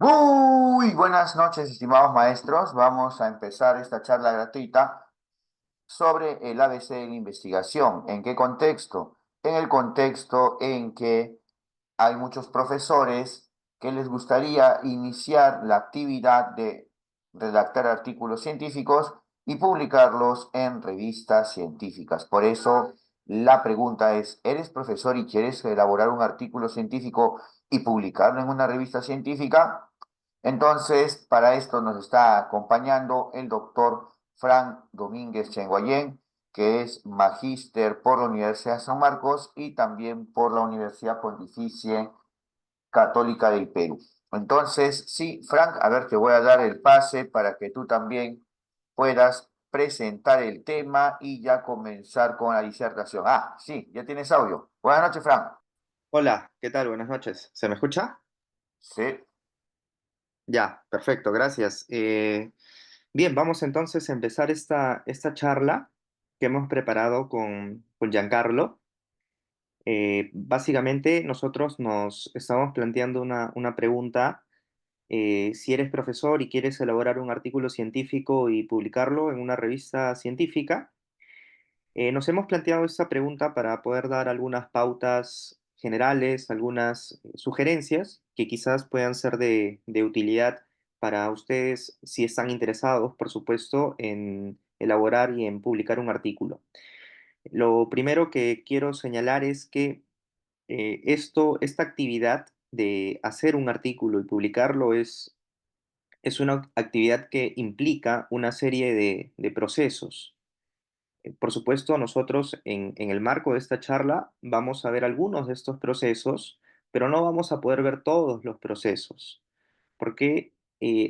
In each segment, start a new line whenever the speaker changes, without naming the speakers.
Muy buenas noches, estimados maestros. Vamos a empezar esta charla gratuita sobre el ABC de la investigación. ¿En qué contexto? En el contexto en que hay muchos profesores que les gustaría iniciar la actividad de redactar artículos científicos y publicarlos en revistas científicas. Por eso, la pregunta es, ¿eres profesor y quieres elaborar un artículo científico y publicarlo en una revista científica? Entonces, para esto nos está acompañando el doctor Frank Domínguez Chenguayén, que es magíster por la Universidad de San Marcos y también por la Universidad Pontificia Católica del Perú. Entonces, sí, Frank, a ver, te voy a dar el pase para que tú también puedas presentar el tema y ya comenzar con la disertación. Ah, sí, ya tienes audio. Buenas noches, Frank.
Hola, ¿qué tal? Buenas noches. ¿Se me escucha?
Sí,
Ya, perfecto, gracias. Bien, vamos entonces a empezar esta charla que hemos preparado con Giancarlo. Básicamente, nosotros nos estamos planteando una pregunta. Si eres profesor y quieres elaborar un artículo científico y publicarlo en una revista científica, nos hemos planteado esta pregunta para poder dar algunas pautas generales, algunas sugerencias que quizás puedan ser de utilidad para ustedes si están interesados, por supuesto, en elaborar y en publicar un artículo. Lo primero que quiero señalar es que esta actividad de hacer un artículo y publicarlo es una actividad que implica una serie de procesos. Por supuesto, nosotros en el marco de esta charla vamos a ver algunos de estos procesos, pero no vamos a poder ver todos los procesos, porque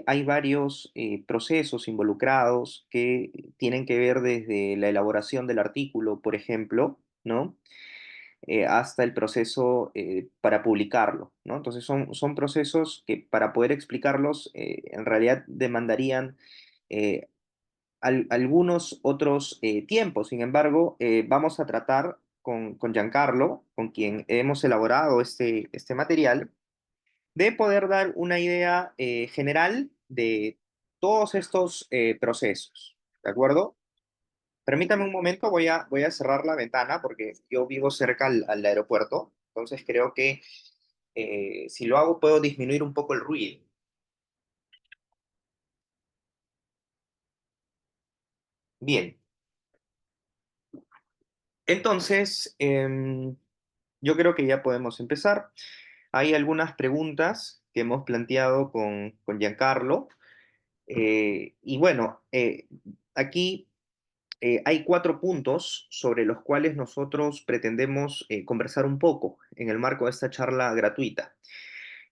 hay varios procesos involucrados que tienen que ver desde la elaboración del artículo, por ejemplo, ¿no? Hasta el proceso para publicarlo, ¿no? Entonces son procesos que para poder explicarlos en realidad demandarían eh, algunos otros tiempos. Sin embargo, vamos a tratar con Giancarlo, con quien hemos elaborado este material, de poder dar una idea general de todos estos procesos. ¿De acuerdo? Permítame un momento, voy a cerrar la ventana porque yo vivo cerca al aeropuerto, entonces creo que si lo hago puedo disminuir un poco el ruido. Bien, entonces yo creo que ya podemos empezar. Hay algunas preguntas que hemos planteado con Giancarlo. Y bueno, aquí hay 4 puntos sobre los cuales nosotros pretendemos conversar un poco en el marco de esta charla gratuita.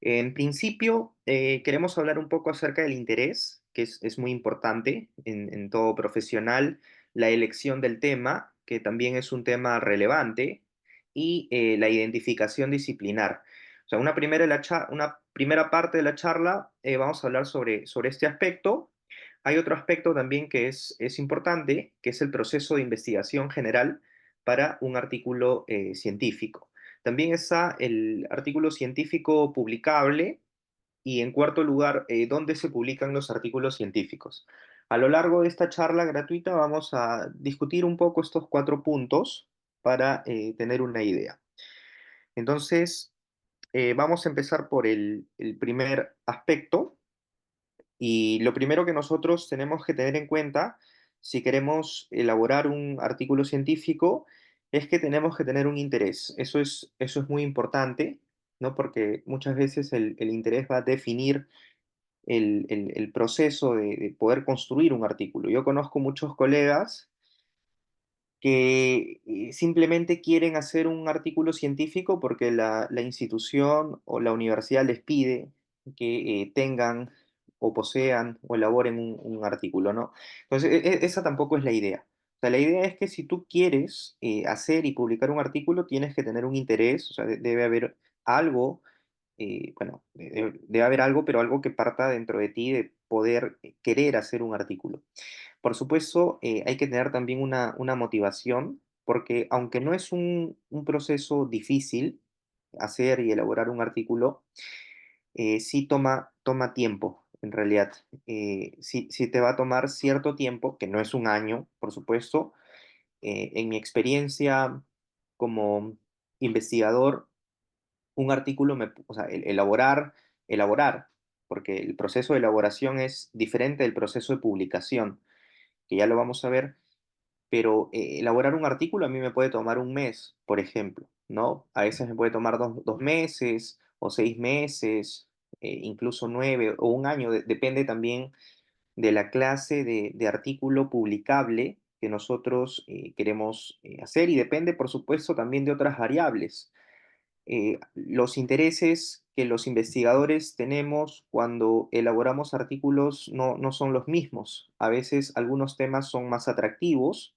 En principio, queremos hablar un poco acerca del interés, que es muy importante en todo profesional, la elección del tema, que también es un tema relevante, y la identificación disciplinar. O sea, una primera parte de la charla vamos a hablar sobre este aspecto. Hay otro aspecto también que es importante, que es el proceso de investigación general para un artículo científico. También está el artículo científico publicable y en cuarto lugar, dónde se publican los artículos científicos. A lo largo de esta charla gratuita vamos a discutir un poco estos 4 puntos para tener una idea. Entonces, vamos a empezar por el primer aspecto y lo primero que nosotros tenemos que tener en cuenta si queremos elaborar un artículo científico es que tenemos que tener un interés. Eso es muy importante, ¿no? Porque muchas veces el interés va a definir el proceso de poder construir un artículo. Yo conozco muchos colegas que simplemente quieren hacer un artículo científico porque la institución o la universidad les pide que tengan o posean o elaboren un artículo, ¿no? Entonces, esa tampoco es la idea. O sea, la idea es que si tú quieres hacer y publicar un artículo, tienes que tener un interés, o sea, debe haber algo, bueno, debe haber algo, pero algo que parta dentro de ti de poder querer hacer un artículo. Por supuesto, hay que tener también una motivación, porque aunque no es un proceso difícil hacer y elaborar un artículo, sí toma tiempo, en realidad. Sí te va a tomar cierto tiempo, que no es un año, por supuesto. En mi experiencia como investigador, un artículo, o sea, elaborar, porque el proceso de elaboración es diferente del proceso de publicación, que ya lo vamos a ver, pero elaborar un artículo a mí me puede tomar un mes, por ejemplo, ¿no? A veces me puede tomar dos meses o 6 meses, incluso 9 o un año, depende también de la clase de artículo publicable que nosotros queremos hacer y depende, por supuesto, también de otras variables. Los intereses que los investigadores tenemos cuando elaboramos artículos no son los mismos. A veces algunos temas son más atractivos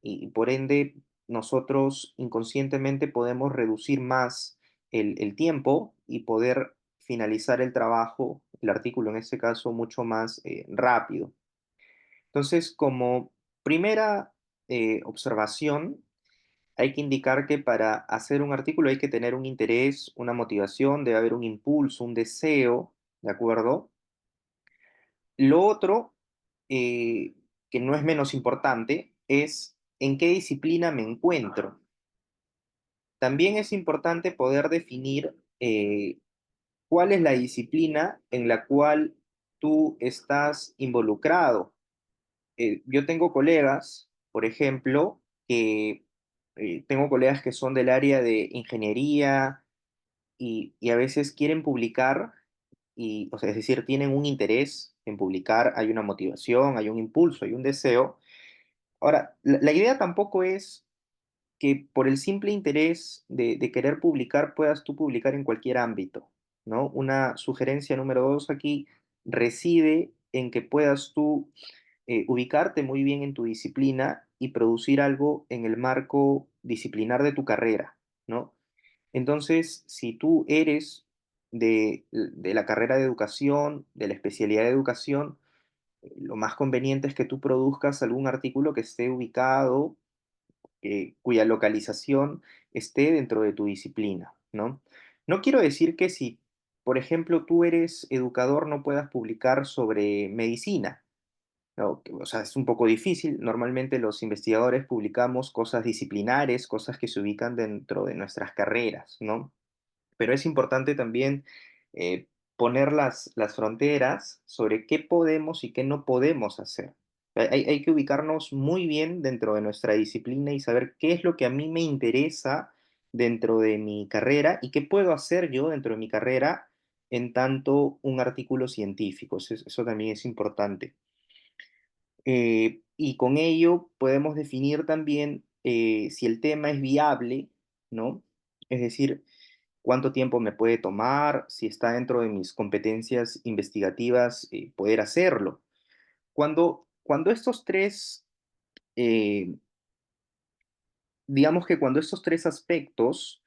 y por ende nosotros inconscientemente podemos reducir más el tiempo y poder finalizar el trabajo, el artículo en este caso, mucho más rápido. Entonces, como primera observación, hay que indicar que para hacer un artículo hay que tener un interés, una motivación, debe haber un impulso, un deseo, ¿de acuerdo? Lo otro, que no es menos importante, es en qué disciplina me encuentro. También es importante poder definir cuál es la disciplina en la cual tú estás involucrado. Yo tengo colegas, por ejemplo, que tengo colegas que son del área de ingeniería y a veces quieren publicar, o sea, es decir, tienen un interés en publicar, hay una motivación, hay un impulso, hay un deseo. Ahora, la idea tampoco es que por el simple interés de querer publicar puedas tú publicar en cualquier ámbito, ¿no? Una sugerencia número dos aquí reside en que puedas tú ubicarte muy bien en tu disciplina y producir algo en el marco disciplinar de tu carrera, ¿no? Entonces, si tú eres de la carrera de educación, de la especialidad de educación, lo más conveniente es que tú produzcas algún artículo que esté ubicado, cuya localización esté dentro de tu disciplina, ¿no? No quiero decir que si, por ejemplo, tú eres educador, no puedas publicar sobre medicina, ¿no? O sea, es un poco difícil. Normalmente los investigadores publicamos cosas disciplinares, cosas que se ubican dentro de nuestras carreras, ¿no? Pero es importante también poner las fronteras sobre qué podemos y qué no podemos hacer. Hay que ubicarnos muy bien dentro de nuestra disciplina y saber qué es lo que a mí me interesa dentro de mi carrera y qué puedo hacer yo dentro de mi carrera en tanto un artículo científico. Eso también es importante. Y con ello podemos definir también si el tema es viable, ¿no? Es decir, cuánto tiempo me puede tomar, si está dentro de mis competencias investigativas, poder hacerlo. Cuando estos tres, eh, digamos que cuando estos tres aspectos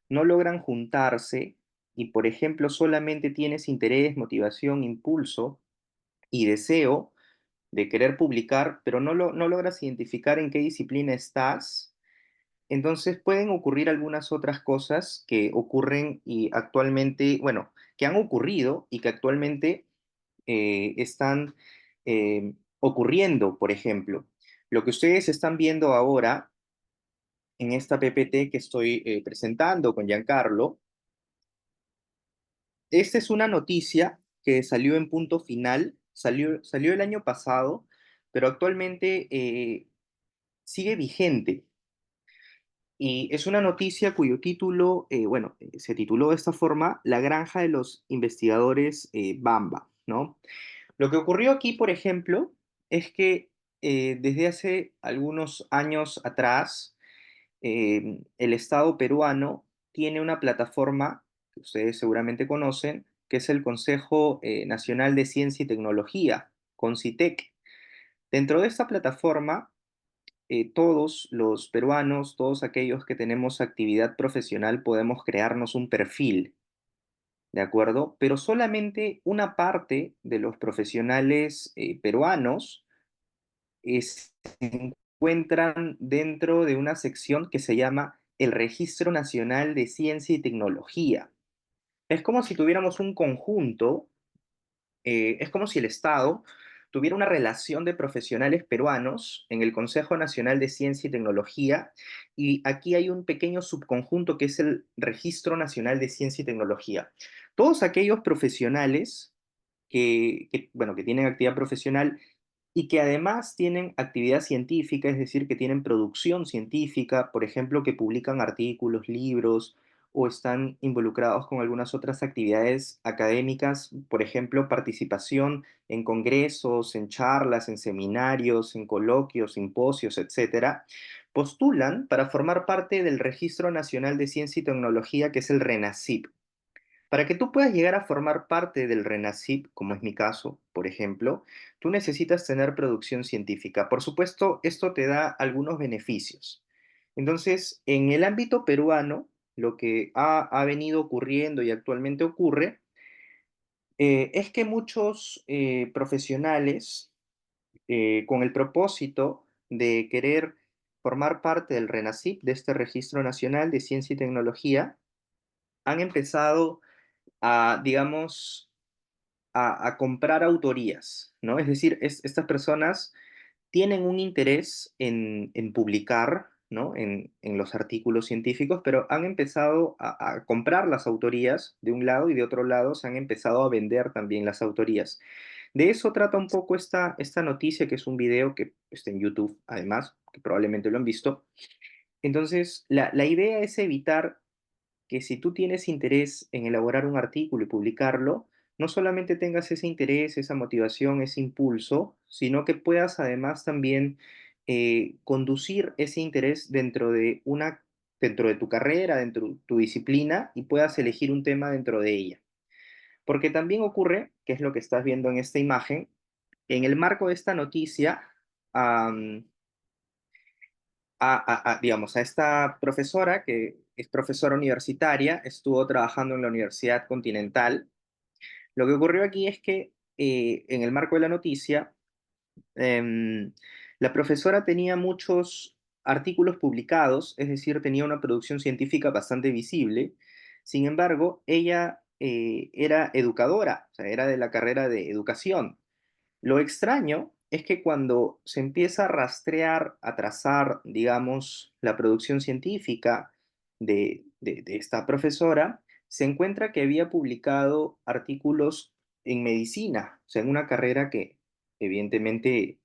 no logran juntarse y, por ejemplo, solamente tienes interés, motivación, impulso y deseo de querer publicar, pero no logras identificar en qué disciplina estás, entonces pueden ocurrir algunas otras cosas que ocurren y actualmente, bueno, que han ocurrido y que actualmente están ocurriendo, por ejemplo. Lo que ustedes están viendo ahora en esta PPT que estoy presentando con Giancarlo, esta es una noticia que salió en Punto Final, salió el año pasado, pero actualmente sigue vigente. Y es una noticia cuyo título, bueno, se tituló de esta forma, La granja de los investigadores Bamba, ¿no? Lo que ocurrió aquí, por ejemplo, es que desde hace algunos años atrás, el Estado peruano tiene una plataforma que ustedes seguramente conocen, que es el Consejo Nacional de Ciencia y Tecnología, CONCITEC. Dentro de esta plataforma, todos los peruanos, todos aquellos que tenemos actividad profesional, podemos crearnos un perfil, ¿de acuerdo? Pero solamente una parte de los profesionales peruanos se encuentran dentro de una sección que se llama el Registro Nacional de Ciencia y Tecnología. es como si tuviéramos un conjunto, es como si el Estado tuviera una relación de profesionales peruanos en el Consejo Nacional de Ciencia y Tecnología, y aquí hay un pequeño subconjunto que es el Registro Nacional de Ciencia y Tecnología. Todos aquellos profesionales bueno, que tienen actividad profesional y que además tienen actividad científica, es decir, que tienen producción científica, por ejemplo, que publican artículos, libros o están involucrados con algunas otras actividades académicas, por ejemplo, participación en congresos, en charlas, en seminarios, en coloquios, simposios, etcétera, postulan para formar parte del Registro Nacional de Ciencia y Tecnología, que es el RENACIP. Para que tú puedas llegar a formar parte del RENACIP, como es mi caso, por ejemplo, tú necesitas tener producción científica. Por supuesto, esto te da algunos beneficios. Entonces, en el ámbito peruano, lo que ha venido ocurriendo y actualmente ocurre es que muchos profesionales, con el propósito de querer formar parte del RENACIP, de este Registro Nacional de Ciencia y Tecnología, han empezado a, digamos, a comprar autorías, ¿no? Es decir, estas personas tienen un interés en publicar, ¿no? En los artículos científicos, pero han empezado a comprar las autorías de un lado y de otro lado se han empezado a vender también las autorías. De eso trata un poco esta noticia, que es un video que está en YouTube, además, que probablemente lo han visto. Entonces, la idea es evitar que si tú tienes interés en elaborar un artículo y publicarlo, no solamente tengas ese interés, esa motivación, ese impulso, sino que puedas además también conducir ese interés dentro de tu carrera, dentro de tu disciplina y puedas elegir un tema dentro de ella. Porque también ocurre, que es lo que estás viendo en esta imagen, en el marco de esta noticia, digamos, a esta profesora, que es profesora universitaria, estuvo trabajando en la Universidad Continental. Lo que ocurrió aquí es que en el marco de la noticia, em, la profesora tenía muchos artículos publicados, es decir, tenía una producción científica bastante visible. Sin embargo, ella era educadora, o sea, era de la carrera de educación. Lo extraño es que cuando se empieza a rastrear, a trazar, digamos, la producción científica de esta profesora, se encuentra que había publicado artículos en medicina, o sea, en una carrera que evidentemente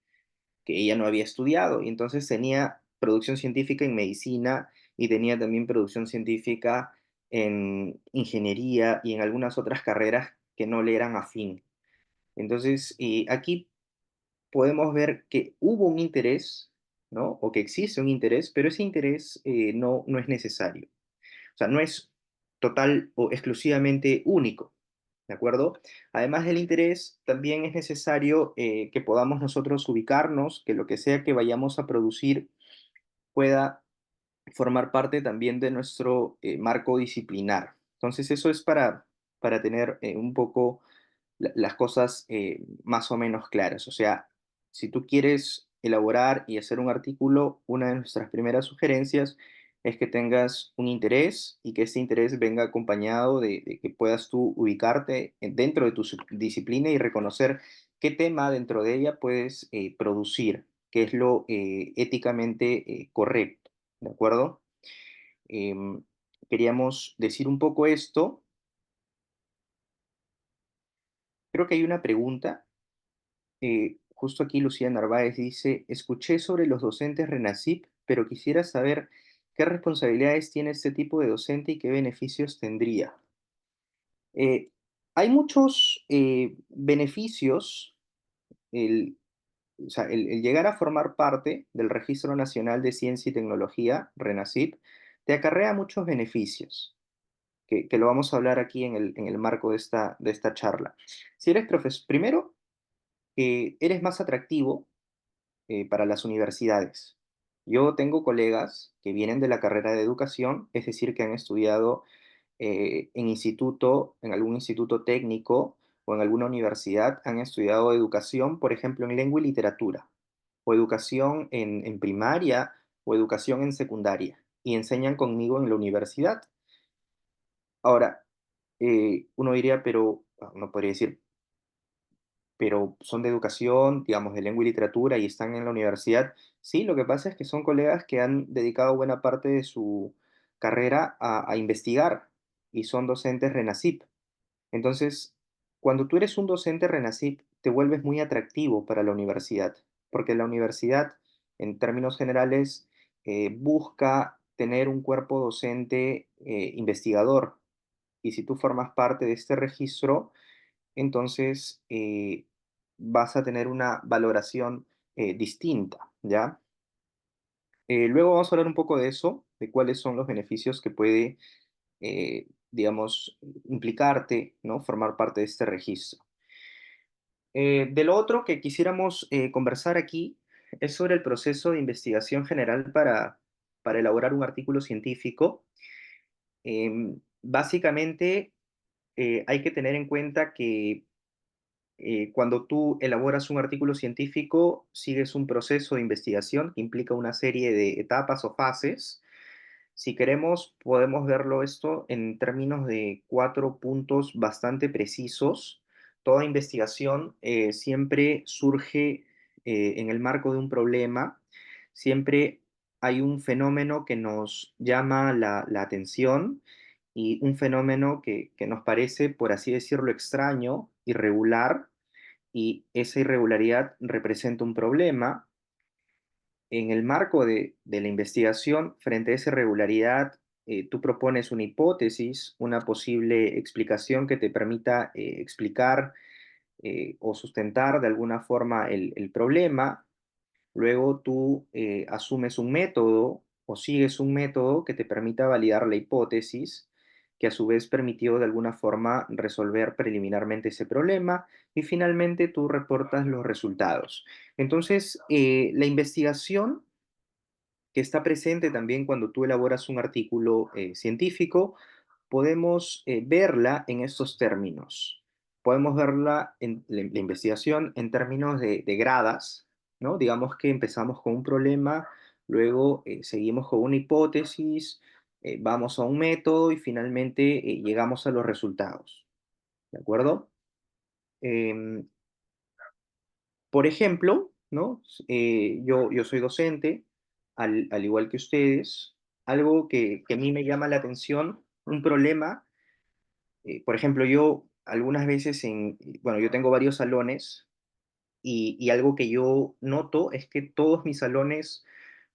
que ella no había estudiado, y entonces tenía producción científica en medicina y tenía también producción científica en ingeniería y en algunas otras carreras que no le eran afín. Entonces, y aquí podemos ver que hubo un interés, ¿no? O que existe un interés, pero ese interés no es necesario. O sea, no es total o exclusivamente único, ¿de acuerdo? Además del interés, también es necesario que podamos nosotros ubicarnos, que lo que sea que vayamos a producir pueda formar parte también de nuestro marco disciplinar. Entonces, eso es para tener un poco las cosas más o menos claras. O sea, si tú quieres elaborar y hacer un artículo, una de nuestras primeras sugerencias es que tengas un interés y que ese interés venga acompañado de que puedas tú ubicarte dentro de tu disciplina y reconocer qué tema dentro de ella puedes producir, que es lo éticamente correcto, ¿de acuerdo? Em, Queríamos decir un poco esto. Creo que hay una pregunta. Justo aquí Lucía Narváez dice, escuché sobre los docentes RENACIP, pero quisiera saber qué responsabilidades tiene este tipo de docente y qué beneficios tendría. Eh, Hay muchos beneficios, el, o sea, el llegar a formar parte del Registro Nacional de Ciencia y Tecnología, RENACIP, te acarrea muchos beneficios, que lo vamos a hablar aquí en el marco de esta charla. Si eres profesor, primero, eres más atractivo para las universidades. Yo tengo colegas que vienen de la carrera de educación, es decir, que han estudiado en algún instituto técnico o en alguna universidad, han estudiado educación, por ejemplo, en lengua y literatura, o educación en primaria o educación en secundaria, y enseñan conmigo en la universidad. Ahora, Uno diría, pero uno podría decir, pero son de educación, digamos, de lengua y literatura y están en la universidad. Sí, lo que pasa es que son colegas que han dedicado buena parte de su carrera a investigar y son docentes RENACIP. Entonces, cuando tú eres un docente RENACIP, te vuelves muy atractivo para la universidad, porque la universidad, en términos generales, busca tener un cuerpo docente investigador. Y si tú formas parte de este registro, entonces vas a tener una valoración distinta, ¿ya? Luego vamos a hablar un poco de eso, de cuáles son los beneficios que puede, digamos, implicarte, ¿no? Formar parte de este registro. De lo otro que quisiéramos conversar aquí es sobre el proceso de investigación general para elaborar un artículo científico. Básicamente, hay que tener en cuenta que cuando tú elaboras un artículo científico, sigues un proceso de investigación que implica una serie de etapas o fases. Si queremos, podemos verlo esto en términos de 4 puntos bastante precisos. Toda investigación siempre surge en el marco de un problema. Siempre hay un fenómeno que nos llama la atención y un fenómeno que nos parece, por así decirlo, extraño, irregular, y esa irregularidad representa un problema. En el marco de la investigación, frente a esa irregularidad, tú propones una hipótesis, una posible explicación que te permita explicar o sustentar de alguna forma el problema. Luego tú asumes un método o sigues un método que te permita validar la hipótesis, que a su vez permitió de alguna forma resolver preliminarmente ese problema, y finalmente tú reportas los resultados. Entonces, la investigación que está presente también cuando tú elaboras un artículo científico, podemos verla en estos términos. Podemos verla en la investigación en términos de gradas, ¿no? Digamos que empezamos con un problema, luego seguimos con una hipótesis, vamos a un método y finalmente llegamos a los resultados, ¿de acuerdo? Em, por ejemplo, ¿no? Yo soy docente, al igual que ustedes. Algo que a mí me llama la atención, un problema, por ejemplo, yo algunas veces bueno, yo tengo varios salones y algo que yo noto es que todos mis salones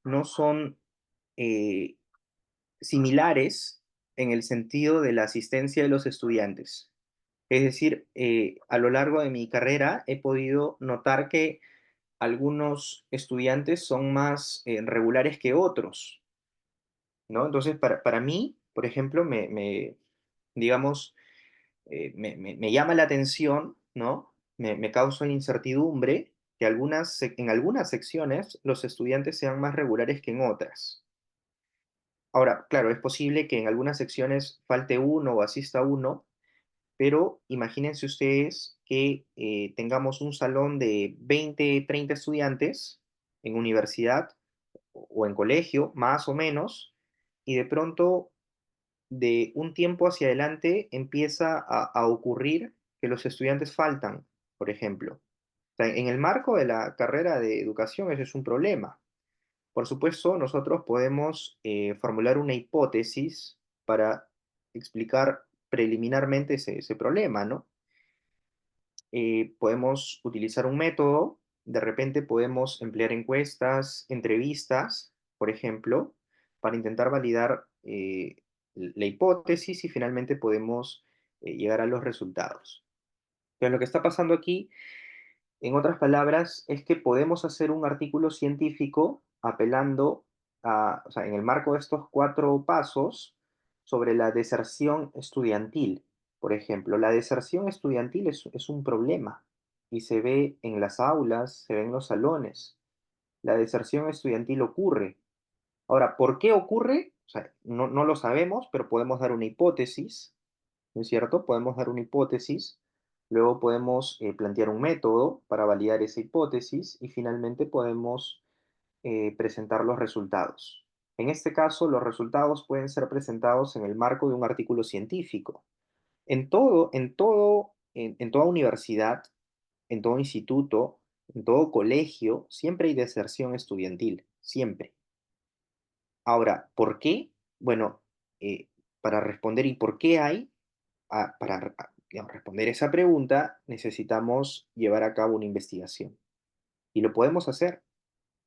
no son eh, similares en el sentido de la asistencia de los estudiantes. Es decir, a lo largo de mi carrera he podido notar que algunos estudiantes son más regulares que otros, ¿no? Entonces, para mí, por ejemplo, digamos, me llama la atención, ¿no? Me causa incertidumbre que en algunas secciones los estudiantes sean más regulares que en otras. Ahora, claro, es posible que en algunas secciones falte uno o asista uno, pero imagínense ustedes que tengamos un salón de 20, 30 estudiantes en universidad o en colegio, más o menos, y de pronto, de un tiempo hacia adelante, empieza a ocurrir que los estudiantes faltan, por ejemplo. O sea, en el marco de la carrera de educación, eso es un problema. Por supuesto, nosotros podemos formular una hipótesis para explicar preliminarmente ese problema, ¿no? Podemos utilizar un método, de repente podemos emplear encuestas, entrevistas, por ejemplo, para intentar validar la hipótesis y finalmente podemos llegar a los resultados. Entonces, lo que está pasando aquí, en otras palabras, es que podemos hacer un artículo científico apelando o sea, en el marco de estos 4 pasos sobre la deserción estudiantil. Por ejemplo, la deserción estudiantil es un problema y se ve en las aulas, se ve en los salones. La deserción estudiantil ocurre. Ahora, ¿por qué ocurre? O sea, no lo sabemos, pero podemos dar una hipótesis, ¿no es cierto? Podemos dar una hipótesis, luego podemos plantear un método para validar esa hipótesis y finalmente podemos presentar los resultados. En este caso, los resultados pueden ser presentados en el marco de un artículo científico. en toda universidad, en todo instituto, en todo colegio, siempre hay deserción estudiantil, siempre. Ahora, ¿por qué? Bueno, para responder y por qué hay, digamos, responder esa pregunta, necesitamos llevar a cabo una investigación. Y lo podemos hacer.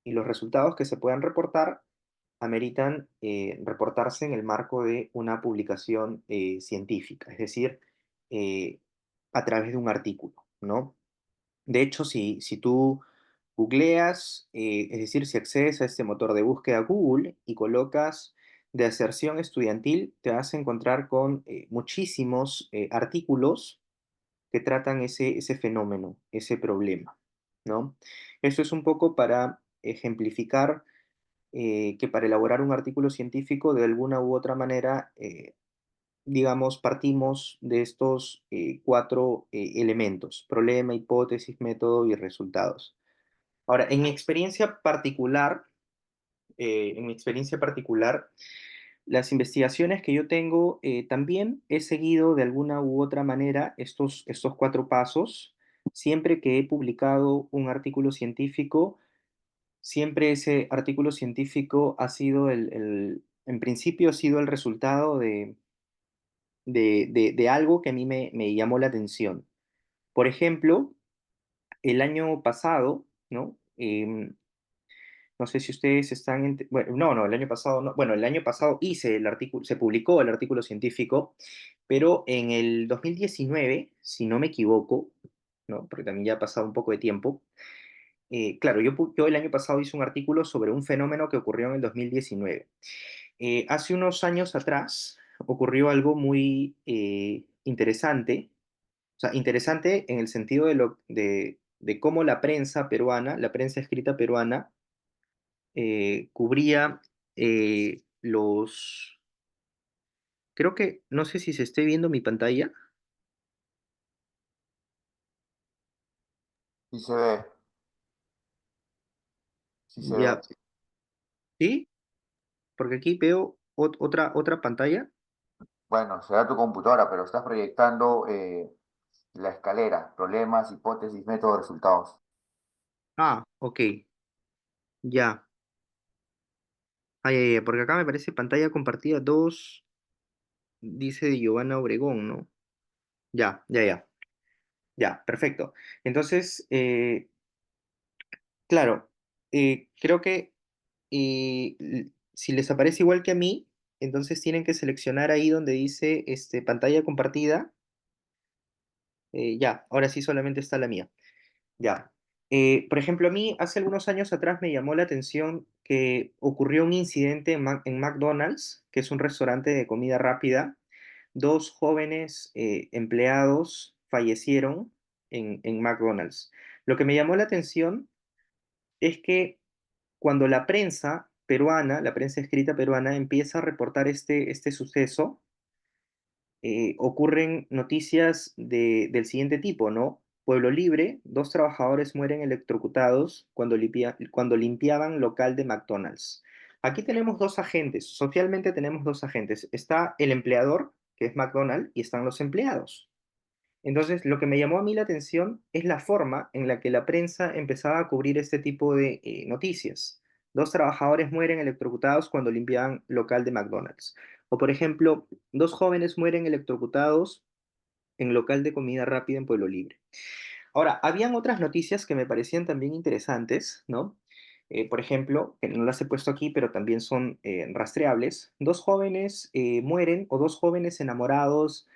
Y los resultados que se puedan reportar ameritan reportarse en el marco de una publicación científica, es decir, eh, a través de un artículo, ¿no? De hecho, si tú googleas, es decir, si accedes a este motor de búsqueda Google y colocas deserción estudiantil, te vas a encontrar con muchísimos artículos que tratan ese fenómeno, ese problema, ¿no? Esto es un poco para ejemplificar que para elaborar un artículo científico, de alguna u otra manera, digamos, partimos de estos cuatro elementos: problema, hipótesis, método y resultados. Ahora, en mi experiencia particular, las investigaciones que yo tengo, también he seguido de alguna u otra manera estos cuatro pasos. Siempre que he publicado un artículo científico, siempre ese artículo científico ha sido en principio ha sido el resultado de algo que a mí me llamó la atención. Por ejemplo, el año pasado, ¿no? No sé si ustedes están, bueno, no, el año pasado no, bueno, el año pasado hice el artículo, se publicó el artículo científico, pero en el 2019, si no me equivoco, ¿no? Porque también ya ha pasado un poco de tiempo. Claro, yo el año pasado hice un artículo sobre un fenómeno que ocurrió en el 2019. Hace unos años atrás ocurrió algo muy interesante, o sea, interesante en el sentido de cómo la prensa peruana, la prensa escrita peruana, cubría creo que, no sé si se esté viendo mi pantalla.
Sí se ve, sí se ve.
Ya, ¿sí? Porque aquí veo otra pantalla.
Bueno, será tu computadora, pero estás proyectando la escalera, problemas, hipótesis, métodos, resultados.
Ah, ok, ya. Ay, ay, ay, porque acá me parece pantalla compartida 2, dice de Giovanna Obregón, ¿no? Ya, ya, ya, ya, perfecto. Entonces, claro, creo que si les aparece igual que a mí, entonces tienen que seleccionar ahí donde dice pantalla compartida. Ya, ahora sí solamente está la mía. Ya. Por ejemplo, a mí hace algunos años atrás me llamó la atención que ocurrió un incidente en McDonald's, que es un restaurante de comida rápida. Dos jóvenes empleados fallecieron en McDonald's. Lo que me llamó la atención es que cuando la prensa peruana, la prensa escrita peruana, empieza a reportar este suceso, ocurren noticias del siguiente tipo, ¿no? Pueblo Libre: dos trabajadores mueren electrocutados cuando limpiaban local de McDonald's. Aquí tenemos dos agentes, socialmente tenemos dos agentes. Está el empleador, que es McDonald's, y están los empleados. Entonces, lo que me llamó a mí la atención es la forma en la que la prensa empezaba a cubrir este tipo de noticias. Dos trabajadores mueren electrocutados cuando limpiaban local de McDonald's. O, por ejemplo, dos jóvenes mueren electrocutados en local de comida rápida en Pueblo Libre. Ahora, habían otras noticias que me parecían también interesantes, ¿no? Por ejemplo, que no las he puesto aquí, pero también son rastreables. Dos jóvenes mueren, o dos jóvenes enamorados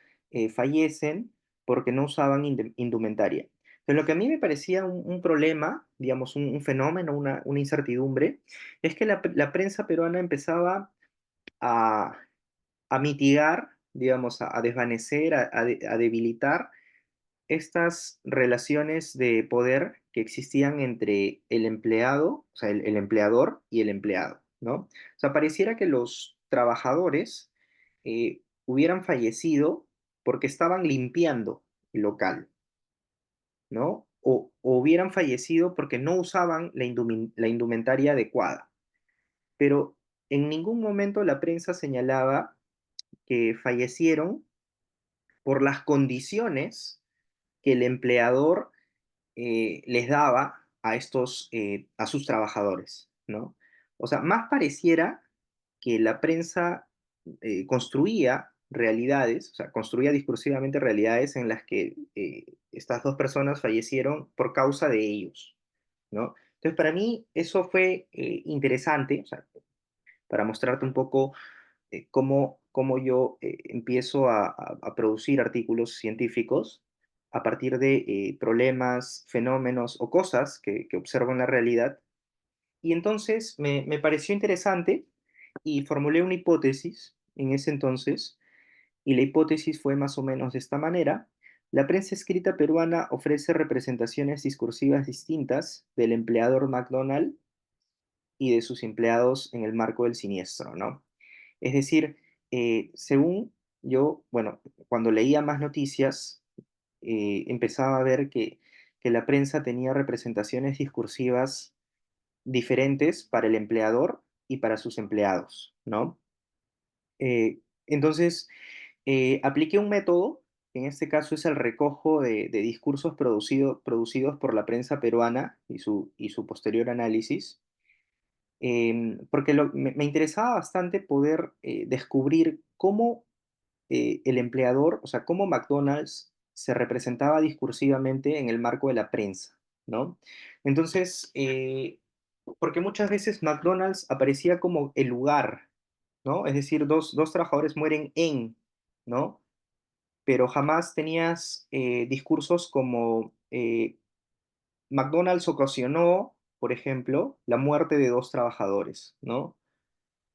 fallecen porque no usaban indumentaria. Pero lo que a mí me parecía un problema, digamos, un fenómeno, una incertidumbre, es que la prensa peruana empezaba a, a mitigar, digamos, a desvanecer, a debilitar estas relaciones de poder que existían entre el empleado, o sea, el empleador y el empleado, ¿no? O sea, pareciera que los trabajadores hubieran fallecido porque estaban limpiando el local, ¿no? O hubieran fallecido porque no usaban la indumentaria adecuada. Pero en ningún momento la prensa señalaba que fallecieron por las condiciones que el empleador les daba a a sus trabajadores, ¿no? O sea, más pareciera que la prensa construía realidades, o sea, construía discursivamente realidades en las que estas dos personas fallecieron por causa de ellos, ¿no? Entonces, para mí eso fue interesante, o sea, para mostrarte un poco cómo yo empiezo a producir artículos científicos a partir de problemas, fenómenos o cosas que observo en la realidad. Y entonces me pareció interesante y formulé una hipótesis en ese entonces, y la hipótesis fue más o menos de esta manera. La prensa escrita peruana ofrece representaciones discursivas distintas del empleador McDonald y de sus empleados en el marco del siniestro, ¿no? Es decir, según yo, bueno, cuando leía más noticias, empezaba a ver que la prensa tenía representaciones discursivas diferentes para el empleador y para sus empleados, ¿no? Entonces, apliqué un método, que en este caso es el recojo de discursos producidos por la prensa peruana y su posterior análisis, porque me interesaba bastante poder descubrir cómo el empleador, o sea, cómo McDonald's se representaba discursivamente en el marco de la prensa, ¿no? Entonces, porque muchas veces McDonald's aparecía como el lugar, ¿no? Es decir, dos trabajadores mueren en, ¿no? Pero jamás tenías discursos como McDonald's ocasionó, por ejemplo, la muerte de dos trabajadores, ¿no?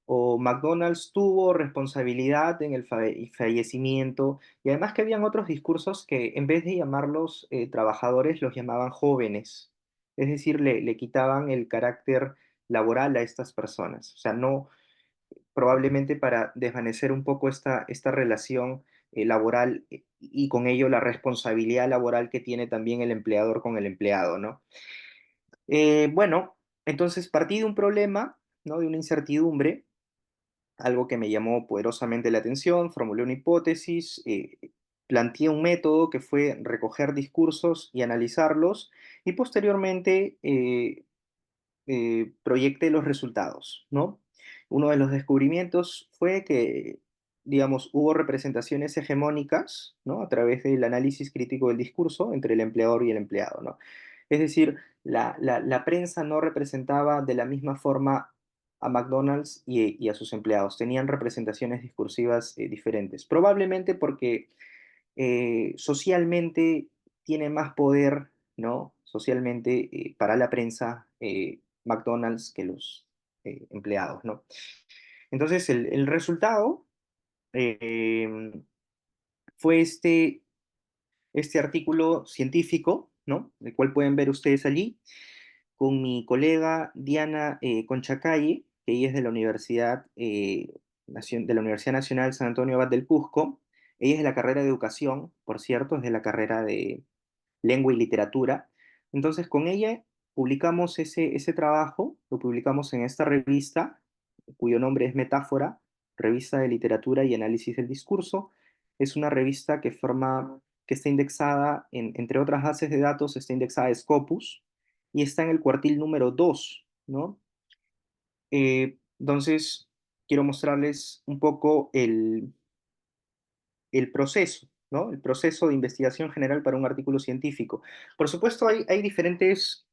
O McDonald's tuvo responsabilidad en el fallecimiento, y además que habían otros discursos que en vez de llamarlos trabajadores, los llamaban jóvenes, es decir, le quitaban el carácter laboral a estas personas, o sea, no, probablemente para desvanecer un poco esta relación laboral y con ello la responsabilidad laboral que tiene también el empleador con el empleado, ¿no? Bueno, entonces partí de un problema, ¿no? De una incertidumbre, algo que me llamó poderosamente la atención, formulé una hipótesis, planteé un método que fue recoger discursos y analizarlos, y posteriormente proyecté los resultados, ¿no? Uno de los descubrimientos fue que, digamos, hubo representaciones hegemónicas, ¿no? A través del análisis crítico del discurso entre el empleador y el empleado, ¿no? Es decir, la prensa no representaba de la misma forma a McDonald's y a sus empleados. Tenían representaciones discursivas diferentes. Probablemente porque socialmente tiene más poder, ¿no? Socialmente para la prensa McDonald's que los empleados, ¿no? Entonces el resultado eh, fue este artículo científico, ¿no? El cual pueden ver ustedes allí, con mi colega Diana Conchacalle, que ella es de la de la Universidad Nacional San Antonio Abad del Cusco. Ella es de la carrera de educación, por cierto, es de la carrera de lengua y literatura. Entonces, con ella publicamos ese trabajo, lo publicamos en esta revista, cuyo nombre es Metáfora, Revista de Literatura y Análisis del Discurso. Es una revista que está indexada, entre otras bases de datos, está indexada a Scopus y está en el cuartil número 2, ¿no? Entonces, quiero mostrarles un poco el proceso, ¿no? El proceso de investigación general para un artículo científico. Por supuesto, hay diferentes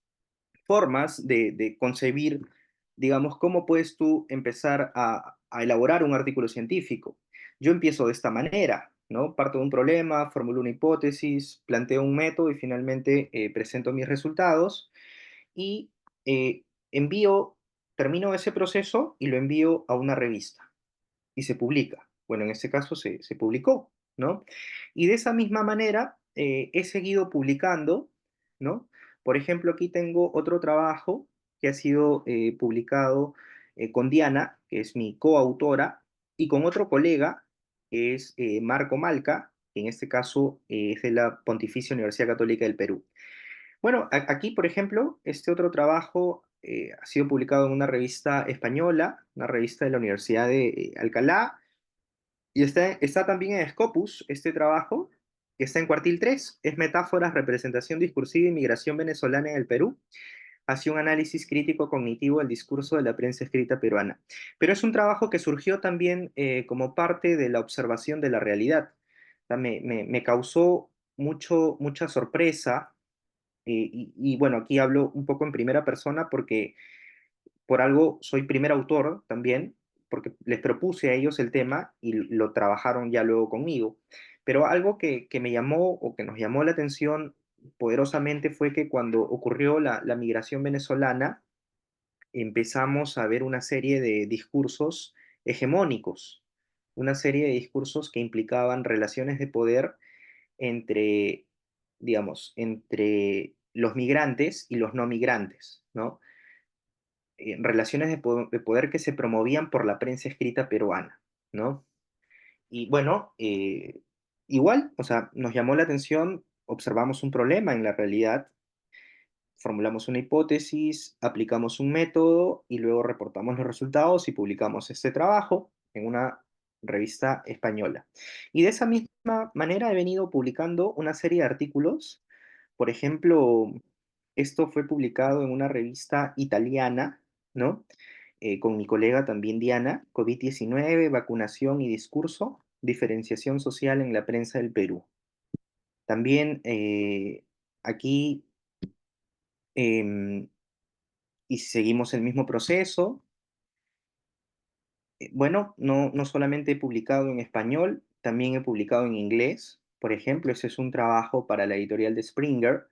formas de concebir, digamos, cómo puedes tú empezar a elaborar un artículo científico. Yo empiezo de esta manera, ¿no? Parto de un problema, formulo una hipótesis, planteo un método y finalmente presento mis resultados y eh, envío, termino ese proceso y lo envío a una revista y se publica. Bueno, en este caso se publicó, ¿no? Y de esa misma manera he seguido publicando, ¿no? Por ejemplo, aquí tengo otro trabajo que ha sido publicado con Diana, que es mi coautora, y con otro colega, que es Marco Malca, que en este caso es de la Pontificia Universidad Católica del Perú. Bueno, aquí, por ejemplo, este otro trabajo ha sido publicado en una revista española, una revista de la Universidad de Alcalá, Y está también en Scopus, este trabajo, que está en cuartil 3, es Metáforas, Representación Discursiva y Migración Venezolana en el Perú, hacia un análisis crítico cognitivo del discurso de la prensa escrita peruana. Pero es un trabajo que surgió también como parte de la observación de la realidad. O sea, me causó mucha sorpresa, y bueno, aquí hablo un poco en primera persona porque por algo soy primer autor también, porque les propuse a ellos el tema y lo trabajaron ya luego conmigo. Pero algo que me llamó o que nos llamó la atención poderosamente fue que cuando ocurrió la migración venezolana, empezamos a ver una serie de discursos hegemónicos, una serie de discursos que implicaban relaciones de poder entre, digamos, entre los migrantes y los no migrantes, ¿no? Relaciones de poder que se promovían por la prensa escrita peruana, ¿no? Y bueno, igual, o sea, nos llamó la atención, observamos un problema en la realidad, formulamos una hipótesis, aplicamos un método y luego reportamos los resultados y publicamos este trabajo en una revista española. Y de esa misma manera he venido publicando una serie de artículos. Por ejemplo, esto fue publicado en una revista italiana, ¿no? Con mi colega también Diana, COVID-19, vacunación y discurso, diferenciación social en la prensa del Perú. También aquí, em, y si seguimos el mismo proceso, bueno, no solamente he publicado en español, también he publicado en inglés. Por ejemplo, ese es un trabajo para la editorial de Springer,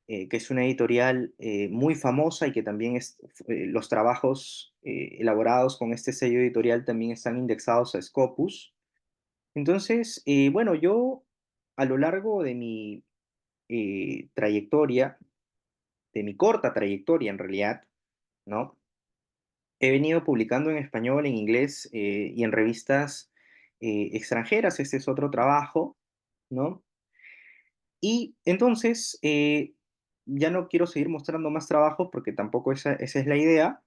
que es una editorial muy famosa y que también los trabajos elaborados con este sello editorial también están indexados a Scopus. Entonces, bueno, yo a lo largo de mi trayectoria, de mi corta trayectoria en realidad, ¿no? He venido publicando en español, en inglés y en revistas extranjeras. Este es otro trabajo, ¿no? Y entonces, ya no quiero seguir mostrando más trabajos porque tampoco esa es la idea,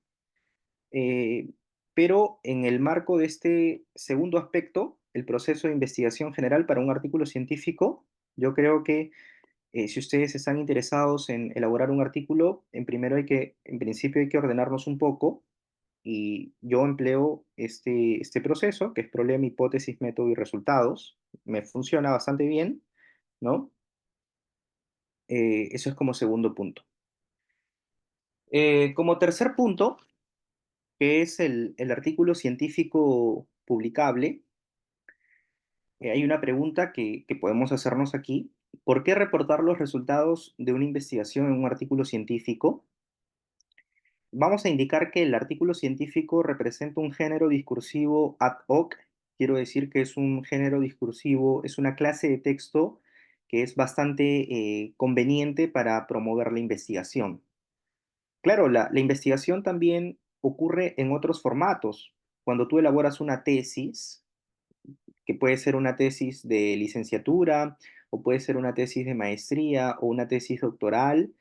eh, pero en el marco de este segundo aspecto, el proceso de investigación general para un artículo científico, yo creo que si ustedes están interesados en elaborar un artículo, en principio hay que ordenarnos un poco y yo empleo este proceso, que es problema, hipótesis, método y resultados. Me funciona bastante bien, ¿no? Eso es como segundo punto. Como tercer punto, que es el artículo científico publicable, hay una pregunta que podemos hacernos aquí. ¿Por qué reportar los resultados de una investigación en un artículo científico? Vamos a indicar que el artículo científico representa un género discursivo ad hoc. Quiero decir que es un género discursivo, es una clase de texto que es bastante conveniente para promover la investigación. Claro, la investigación también ocurre en otros formatos. Cuando tú elaboras una tesis, que puede ser una tesis de licenciatura o puede ser una tesis de maestría o una tesis doctoral,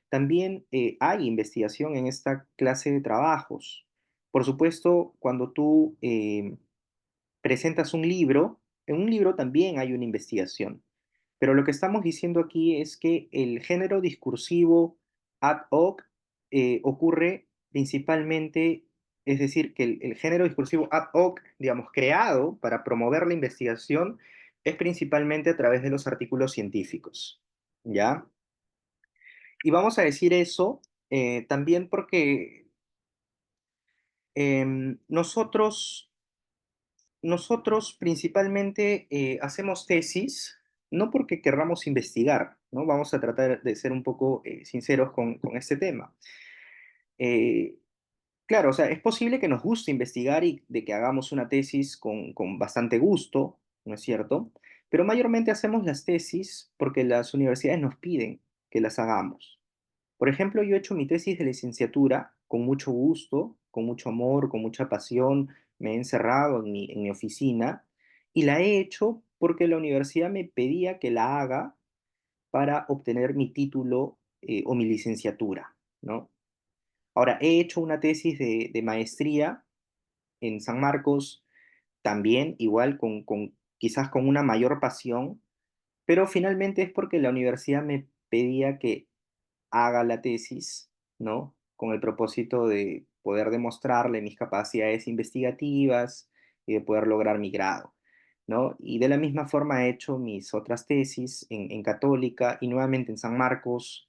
también hay investigación en esta clase de trabajos. Por supuesto, cuando tú presentas un libro, en un libro también hay una investigación. Pero lo que estamos diciendo aquí es que el género discursivo ad hoc ocurre principalmente, es decir, que el género discursivo ad hoc, digamos, creado para promover la investigación, es principalmente a través de los artículos científicos, ¿ya? Y vamos a decir eso también porque nosotros principalmente hacemos tesis, no porque querramos investigar, ¿no? Vamos a tratar de ser un poco sinceros con este tema. Eh, claro, o sea, es posible que nos guste investigar y de que hagamos una tesis con bastante gusto, ¿no es cierto? Pero mayormente hacemos las tesis porque las universidades nos piden que las hagamos. Por ejemplo, yo he hecho mi tesis de licenciatura con mucho gusto, con mucho amor, con mucha pasión. Me he encerrado en mi oficina y la he hecho porque la universidad me pedía que la haga para obtener mi título o mi licenciatura, ¿no? Ahora, he hecho una tesis de maestría en San Marcos también, igual, quizás con una mayor pasión, pero finalmente es porque la universidad me pedía que haga la tesis, ¿no? Con el propósito de poder demostrarle mis capacidades investigativas y de poder lograr mi grado, ¿no? Y de la misma forma he hecho mis otras tesis en Católica y nuevamente en San Marcos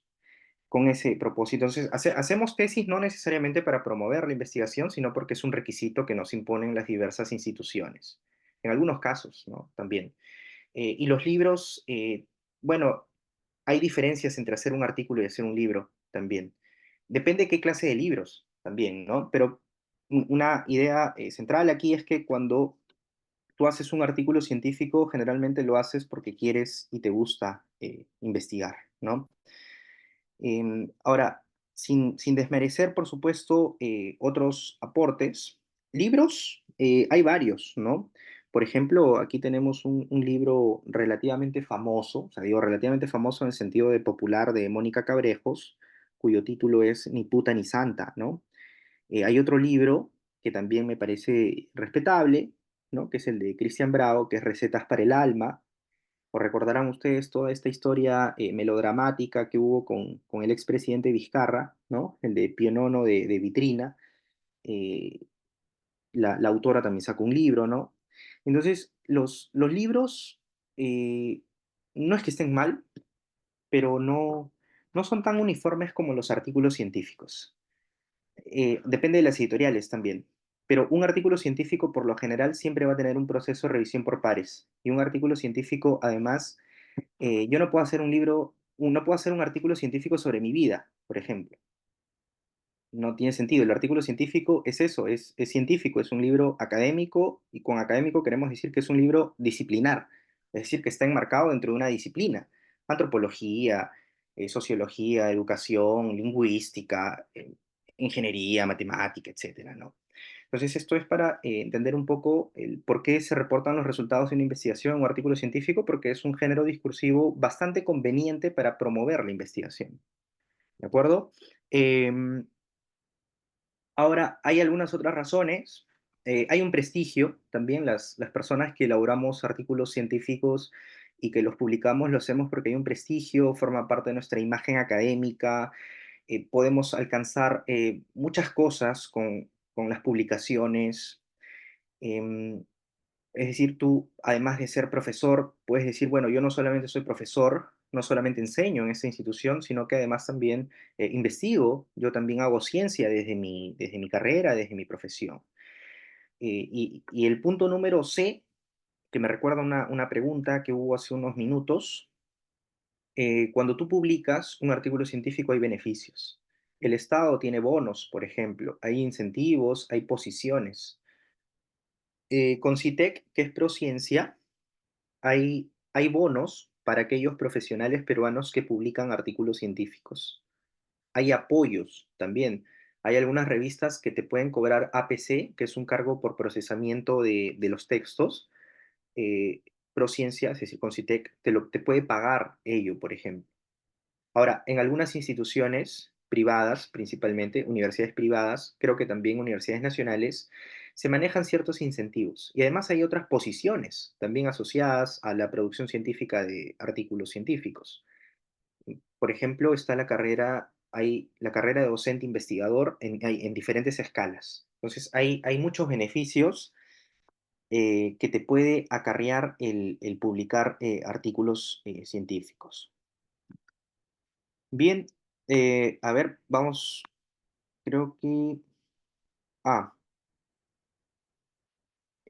con ese propósito. Entonces, hacemos tesis no necesariamente para promover la investigación, sino porque es un requisito que nos imponen las diversas instituciones. En algunos casos, ¿no? También. Y los libros, bueno, hay diferencias entre hacer un artículo y hacer un libro también. Depende de qué clase de libros también, ¿no? Pero una idea central aquí es que cuando tú haces un artículo científico, generalmente lo haces porque quieres y te gusta investigar, ¿no? Ahora, sin desmerecer, por supuesto, otros aportes, libros, hay varios, ¿no? Por ejemplo, aquí tenemos un libro relativamente famoso, o sea, digo relativamente famoso en el sentido de popular, de Mónica Cabrejos, cuyo título es Ni puta ni santa, ¿no? Hay otro libro que también me parece respetable, ¿no? Que es el de Cristian Bravo, que es Recetas para el Alma, o recordarán ustedes toda esta historia melodramática que hubo con el expresidente Vizcarra, ¿no? El de Pío Nono de Vitrina. eh, la autora también sacó un libro, ¿no? Entonces, los libros no es que estén mal, pero no son tan uniformes como los artículos científicos. Depende de las editoriales también. Pero un artículo científico, por lo general, siempre va a tener un proceso de revisión por pares. Y un artículo científico, además, yo no puedo hacer un libro, no puedo hacer un artículo científico sobre mi vida, por ejemplo. No tiene sentido. El artículo científico es eso, es científico, es un libro académico y con académico queremos decir que es un libro disciplinar, es decir, que está enmarcado dentro de una disciplina. Antropología, sociología, educación, lingüística, ingeniería, matemática, etcétera, ¿no? Entonces, esto es para entender un poco el por qué se reportan los resultados de una investigación en un artículo científico, porque es un género discursivo bastante conveniente para promover la investigación. ¿De acuerdo? Em, Ahora, hay algunas otras razones. Hay un prestigio también. Las personas que elaboramos artículos científicos y que los publicamos, lo hacemos porque hay un prestigio, forma parte de nuestra imagen académica, podemos alcanzar muchas cosas con las publicaciones. Em, es decir, tú, además de ser profesor, puedes decir, bueno, yo no solamente soy profesor, no solamente enseño en esta institución, sino que además también investigo, yo también hago ciencia desde mi carrera, desde mi profesión. Y el punto número C, que me recuerda una pregunta que hubo hace unos minutos, cuando tú publicas un artículo científico hay beneficios. El Estado tiene bonos, por ejemplo, hay incentivos, hay posiciones. Con CITEC, que es Prociencia, hay bonos para aquellos profesionales peruanos que publican artículos científicos. Hay apoyos también. Hay algunas revistas que te pueden cobrar APC, que es un cargo por procesamiento de los textos. Eh, Prociencia, es decir, Concitec, te puede pagar ello, por ejemplo. Ahora, en algunas instituciones privadas, principalmente universidades privadas, creo que también universidades nacionales, se manejan ciertos incentivos. Y además hay otras posiciones también asociadas a la producción científica de artículos científicos. Por ejemplo, está hay la carrera de docente investigador en diferentes escalas. Entonces, hay muchos beneficios que te puede acarrear el publicar artículos científicos. Bien, a ver, vamos, creo que, ah,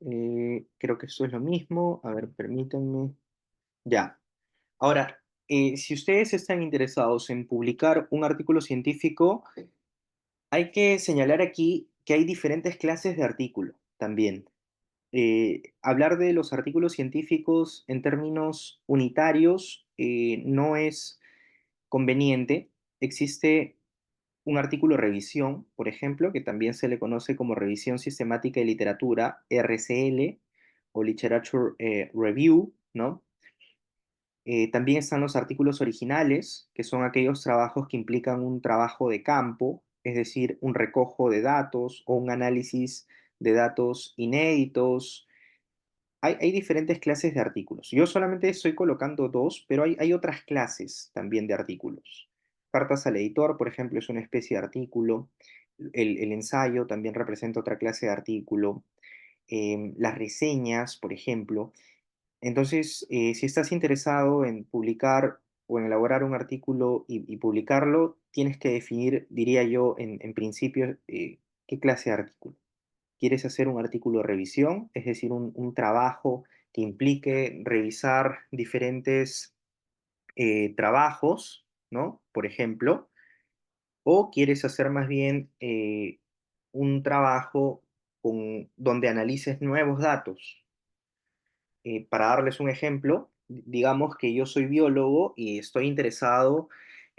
creo que esto es lo mismo. A ver, permítanme. Ya. Ahora, si ustedes están interesados en publicar un artículo científico, hay que señalar aquí que hay diferentes clases de artículo también. Hablar de los artículos científicos en términos unitarios no es conveniente. Existe un artículo revisión, por ejemplo, que también se le conoce como Revisión Sistemática de Literatura, RCL, o Literature Review, ¿no? También están los artículos originales, que son aquellos trabajos que implican un trabajo de campo, es decir, un recojo de datos o un análisis de datos inéditos, Hay diferentes clases de artículos. Yo solamente estoy colocando dos, pero hay otras clases también de artículos. Cartas al editor, por ejemplo, es una especie de artículo. El ensayo también representa otra clase de artículo. Las reseñas, por ejemplo. Entonces, si estás interesado en publicar o en elaborar un artículo y publicarlo, tienes que definir, diría yo, en principio, qué clase de artículo. ¿Quieres hacer un artículo de revisión? Es decir, un trabajo que implique revisar diferentes trabajos, ¿no? Por ejemplo, o quieres hacer más bien un trabajo donde analices nuevos datos. Para darles un ejemplo, digamos que yo soy biólogo y estoy interesado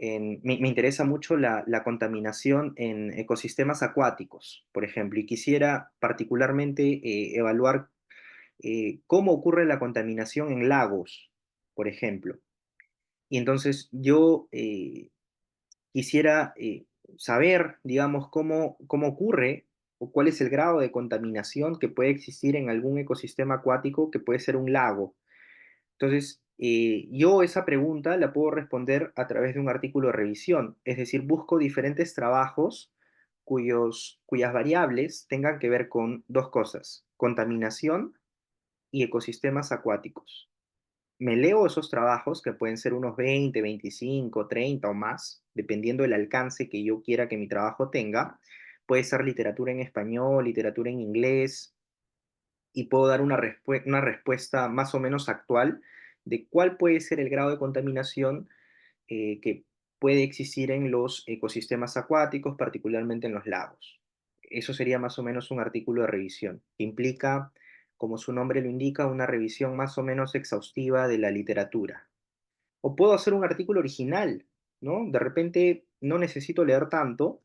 me interesa mucho la contaminación en ecosistemas acuáticos, por ejemplo, y quisiera particularmente evaluar cómo ocurre la contaminación en lagos, por ejemplo. Y entonces yo quisiera saber, digamos, cómo ocurre o cuál es el grado de contaminación que puede existir en algún ecosistema acuático que puede ser un lago. Entonces, yo esa pregunta la puedo responder a través de un artículo de revisión, es decir, busco diferentes trabajos cuyas variables tengan que ver con dos cosas, contaminación y ecosistemas acuáticos. Me leo esos trabajos, que pueden ser unos 20, 25, 30 o más, dependiendo del alcance que yo quiera que mi trabajo tenga. Puede ser literatura en español, literatura en inglés, y puedo dar una respuesta más o menos actual de cuál puede ser el grado de contaminación que puede existir en los ecosistemas acuáticos, particularmente en los lagos. Eso sería más o menos un artículo de revisión, que implica, como su nombre lo indica, una revisión más o menos exhaustiva de la literatura. O puedo hacer un artículo original, ¿no? De repente no necesito leer tanto,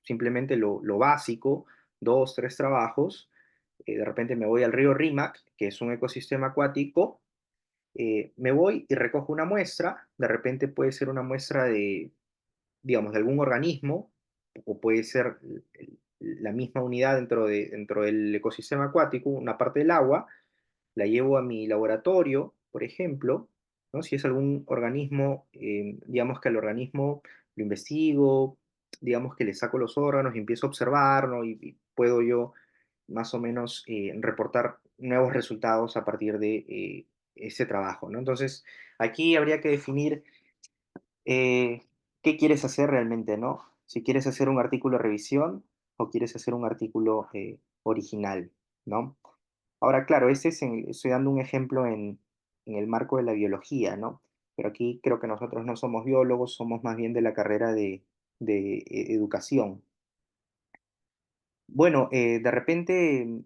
simplemente lo básico, dos, tres trabajos. De repente me voy al río Rímac, que es un ecosistema acuático, me voy y recojo una muestra, de repente puede ser una muestra de, digamos, de algún organismo, o puede ser la misma unidad dentro del ecosistema acuático, una parte del agua, la llevo a mi laboratorio, por ejemplo, ¿no? Si es algún organismo, digamos que al organismo lo investigo, digamos que le saco los órganos y empiezo a observar, ¿no? Y puedo yo más o menos reportar nuevos resultados a partir de ese trabajo, ¿no? Entonces, aquí habría que definir qué quieres hacer realmente, ¿no? Si quieres hacer un artículo de revisión o quieres hacer un artículo original, ¿no? Ahora, claro, estoy dando un ejemplo en el marco de la biología, ¿no? Pero aquí creo que nosotros no somos biólogos, somos más bien de la carrera de educación. Bueno, de repente,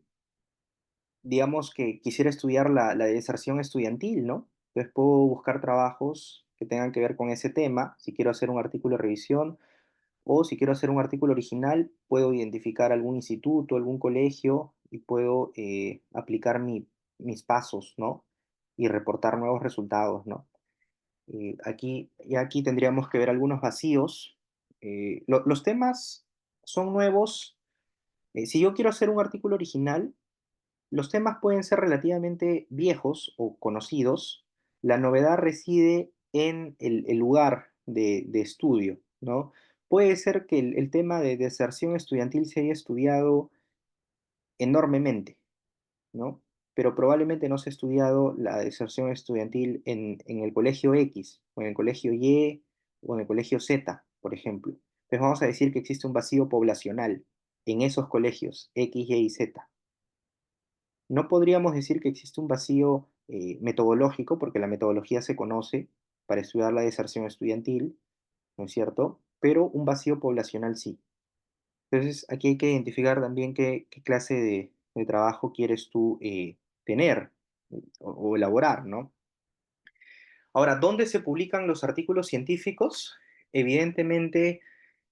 digamos que quisiera estudiar la deserción estudiantil, ¿no? Entonces puedo buscar trabajos que tengan que ver con ese tema, si quiero hacer un artículo de revisión o si quiero hacer un artículo original, puedo identificar algún instituto, algún colegio y puedo aplicar mis pasos, ¿no? Y reportar nuevos resultados, ¿no? Aquí tendríamos que ver algunos vacíos. Los temas son nuevos. Si yo quiero hacer un artículo original, los temas pueden ser relativamente viejos o conocidos. La novedad reside en el lugar de estudio, ¿no? Puede ser que el tema de deserción estudiantil se haya estudiado enormemente, ¿no? Pero probablemente no se ha estudiado la deserción estudiantil en el colegio X, o en el colegio Y, o en el colegio Z, por ejemplo. Entonces vamos a decir que existe un vacío poblacional en esos colegios X, Y y Z. No podríamos decir que existe un vacío metodológico, porque la metodología se conoce para estudiar la deserción estudiantil, ¿no es cierto? Pero un vacío poblacional sí. Entonces, aquí hay que identificar también qué clase de trabajo quieres tú tener o elaborar, ¿no? Ahora, ¿dónde se publican los artículos científicos? Evidentemente,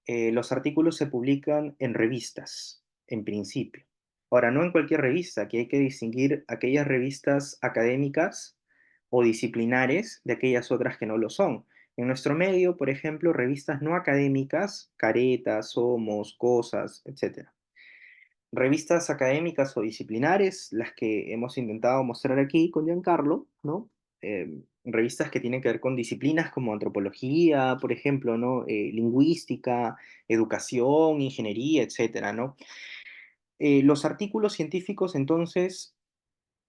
los artículos se publican en revistas, en principio. Ahora, no en cualquier revista, aquí hay que distinguir aquellas revistas académicas o disciplinares de aquellas otras que no lo son. En nuestro medio, por ejemplo, revistas no académicas, Caretas, Somos, Cosas, etc. revistas académicas o disciplinares, las que hemos intentado mostrar aquí con Giancarlo, ¿no? Revistas que tienen que ver con disciplinas como antropología, por ejemplo, ¿no? Lingüística, educación, ingeniería, etcétera, ¿no? Los artículos científicos, entonces,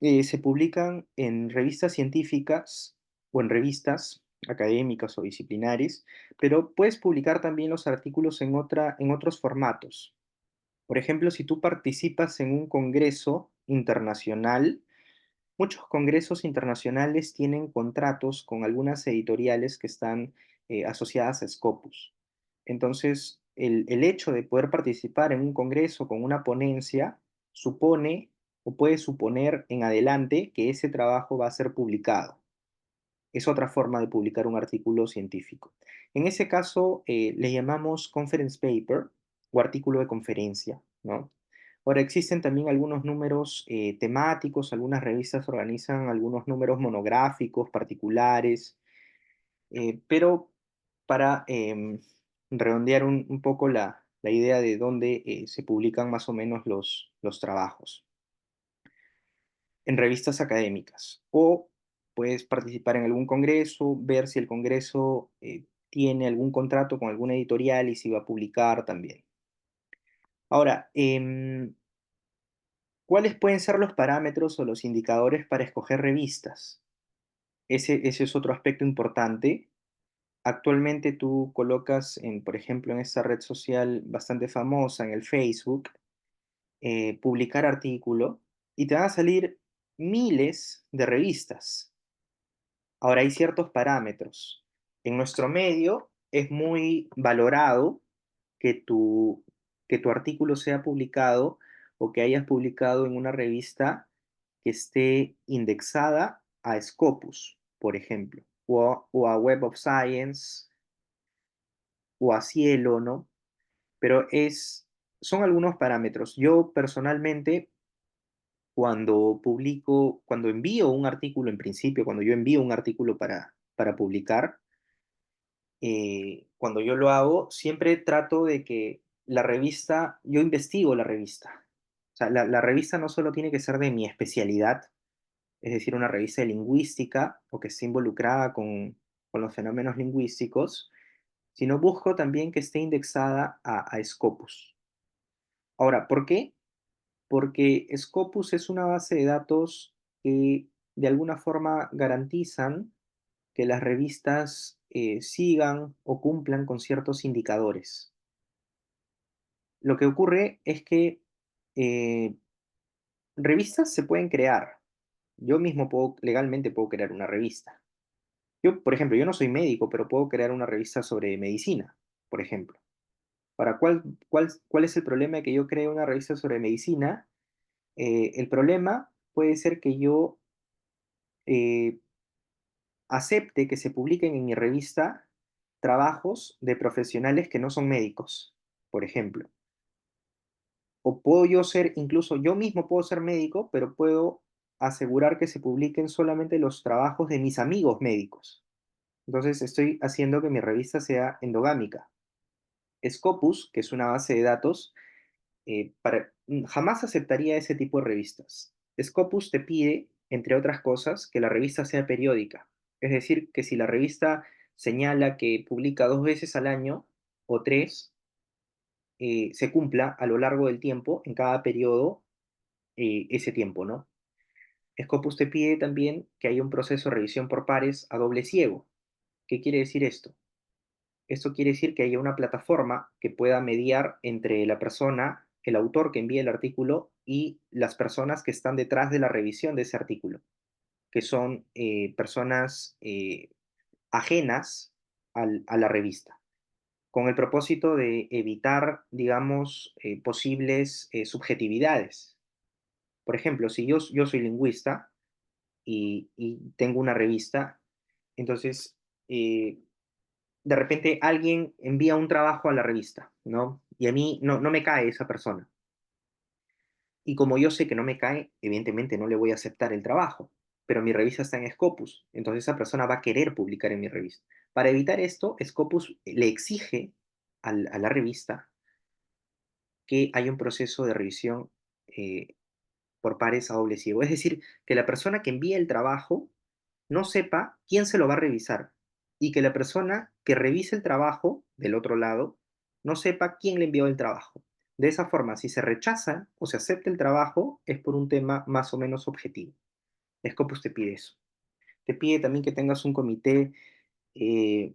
se publican en revistas científicas o en revistas académicas o disciplinares, pero puedes publicar también los artículos en otros formatos. Por ejemplo, si tú participas en un congreso internacional, muchos congresos internacionales tienen contratos con algunas editoriales que están asociadas a Scopus. Entonces, el hecho de poder participar en un congreso con una ponencia supone o puede suponer en adelante que ese trabajo va a ser publicado. Es otra forma de publicar un artículo científico. En ese caso, le llamamos conference paper o artículo de conferencia, ¿no? Ahora, existen también algunos números temáticos, algunas revistas organizan algunos números monográficos particulares, pero para redondear un poco la idea de dónde se publican más o menos los trabajos en revistas académicas o puedes participar en algún congreso, ver si el congreso tiene algún contrato con alguna editorial y si va a publicar también. Ahora, ¿cuáles pueden ser los parámetros o los indicadores para escoger revistas? Ese es otro aspecto importante. Actualmente tú colocas, por ejemplo, en esta red social bastante famosa, en el Facebook, publicar artículo y te van a salir miles de revistas. Ahora, hay ciertos parámetros. En nuestro medio es muy valorado que que tu artículo sea publicado o que hayas publicado en una revista que esté indexada a Scopus, por ejemplo, o a Web of Science o a Cielo, ¿no? Pero son algunos parámetros. Yo personalmente, cuando envío un artículo en principio, cuando yo envío un artículo para publicar, cuando yo lo hago, siempre trato de que yo investigo la revista. O sea, la revista no solo tiene que ser de mi especialidad, es decir, una revista de lingüística o que esté involucrada con los fenómenos lingüísticos, sino busco también que esté indexada a Scopus. Ahora, ¿por qué? Porque Scopus es una base de datos que de alguna forma garantizan que las revistas sigan o cumplan con ciertos indicadores. Lo que ocurre es que eh, revistas se pueden crear. Yo mismo legalmente puedo crear una revista. Yo, por ejemplo, yo no soy médico, pero puedo crear una revista sobre medicina, por ejemplo. ¿Cuál es el problema de que yo cree una revista sobre medicina? El problema puede ser que yo eh, acepte que se publiquen en mi revista trabajos de profesionales que no son médicos, por ejemplo. O puedo yo ser, incluso yo mismo puedo ser médico, pero puedo asegurar que se publiquen solamente los trabajos de mis amigos médicos. Entonces estoy haciendo que mi revista sea endogámica. Scopus, que es una base de datos, jamás aceptaría ese tipo de revistas. Scopus te pide, entre otras cosas, que la revista sea periódica. Es decir, que si la revista señala que publica 2 veces al año o tres, se cumpla a lo largo del tiempo, en cada periodo, ese tiempo, ¿no? Scopus te pide también que haya un proceso de revisión por pares a doble ciego. ¿Qué quiere decir esto? Esto quiere decir que haya una plataforma que pueda mediar entre la persona, el autor que envía el artículo y las personas que están detrás de la revisión de ese artículo, que son personas ajenas a la revista, con el propósito de evitar, digamos, posibles subjetividades. Por ejemplo, si yo soy lingüista y tengo una revista, entonces de repente alguien envía un trabajo a la revista, ¿no? Y a mí no me cae esa persona. Y como yo sé que no me cae, evidentemente no le voy a aceptar el trabajo, pero mi revista está en Scopus, entonces esa persona va a querer publicar en mi revista. Para evitar esto, Scopus le exige a la revista que haya un proceso de revisión eh, por pares a doble ciego. Es decir, que la persona que envía el trabajo no sepa quién se lo va a revisar y que la persona que revise el trabajo del otro lado no sepa quién le envió el trabajo. De esa forma, si se rechaza o se acepta el trabajo, es por un tema más o menos objetivo. Scopus te pide eso. Te pide también que tengas un comité, eh,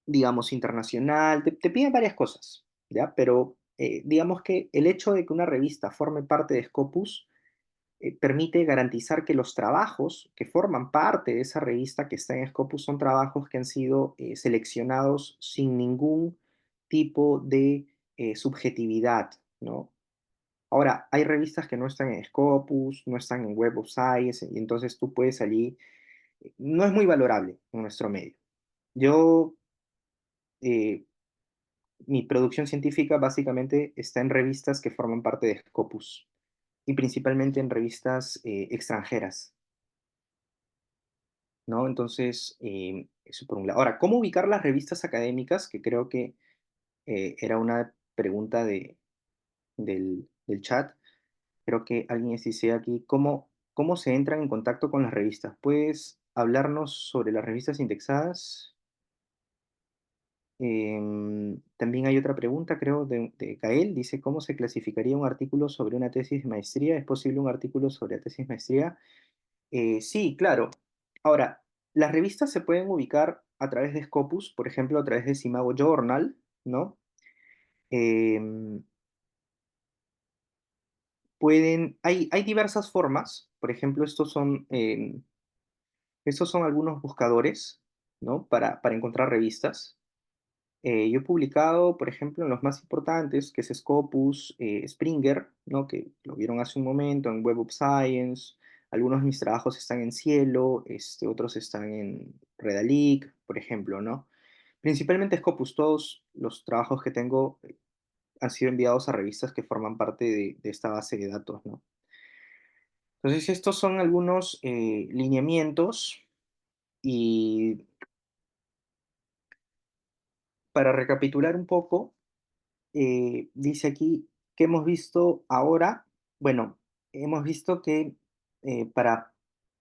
digamos, internacional, te pide varias cosas, ¿ya? Pero digamos que el hecho de que una revista forme parte de Scopus permite garantizar que los trabajos que forman parte de esa revista que está en Scopus son trabajos que han sido seleccionados sin ningún tipo de subjetividad, ¿no? Ahora, hay revistas que no están en Scopus, no están en Web of Science, y entonces tú puedes allí, no es muy valorable en nuestro medio. Yo, eh, mi producción científica básicamente está en revistas que forman parte de Scopus y principalmente en revistas extranjeras. ¿No? Entonces, eso por un lado. Ahora, ¿cómo ubicar las revistas académicas? Que creo que era una pregunta del chat. Creo que alguien dice aquí, ¿cómo se entran en contacto con las revistas? ¿Puedes hablarnos sobre las revistas indexadas? También hay otra pregunta, creo, de Gael. Dice, ¿cómo se clasificaría un artículo sobre una tesis de maestría? ¿Es posible un artículo sobre la tesis de maestría? Sí, claro. Ahora, las revistas se pueden ubicar a través de Scopus, por ejemplo, a través de Simago Journal, ¿no? Em, hay diversas formas, por ejemplo, estos son algunos buscadores, ¿no? Para encontrar revistas. Yo he publicado, por ejemplo, en los más importantes, que es Scopus, Springer, ¿no? Que lo vieron hace un momento, en Web of Science. Algunos de mis trabajos están en Cielo, otros están en Redalic, por ejemplo, ¿no? Principalmente Scopus, todos los trabajos que tengo han sido enviados a revistas que forman parte de esta base de datos, ¿no? Entonces, estos son algunos lineamientos y para recapitular un poco, dice aquí que hemos visto ahora, bueno, hemos visto que para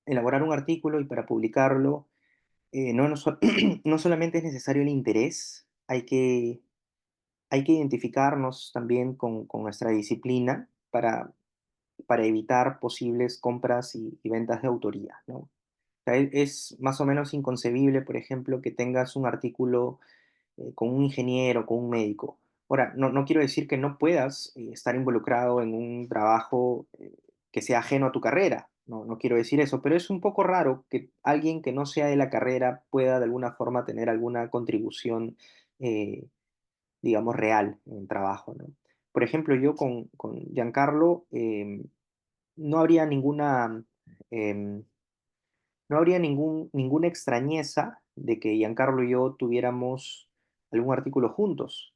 elaborar un artículo y para publicarlo, no solamente es necesario el interés, hay que identificarnos también con nuestra disciplina para evitar posibles compras y ventas de autoría, ¿no? O sea, es más o menos inconcebible, por ejemplo, que tengas un artículo con un ingeniero, con un médico. Ahora, no quiero decir que no puedas estar involucrado en un trabajo que sea ajeno a tu carrera, no quiero decir eso, pero es un poco raro que alguien que no sea de la carrera pueda de alguna forma tener alguna contribución, eh, digamos, real en el trabajo, ¿no? Por ejemplo, yo con Giancarlo no habría em, no habría ninguna extrañeza de que Giancarlo y yo tuviéramos algún artículo juntos,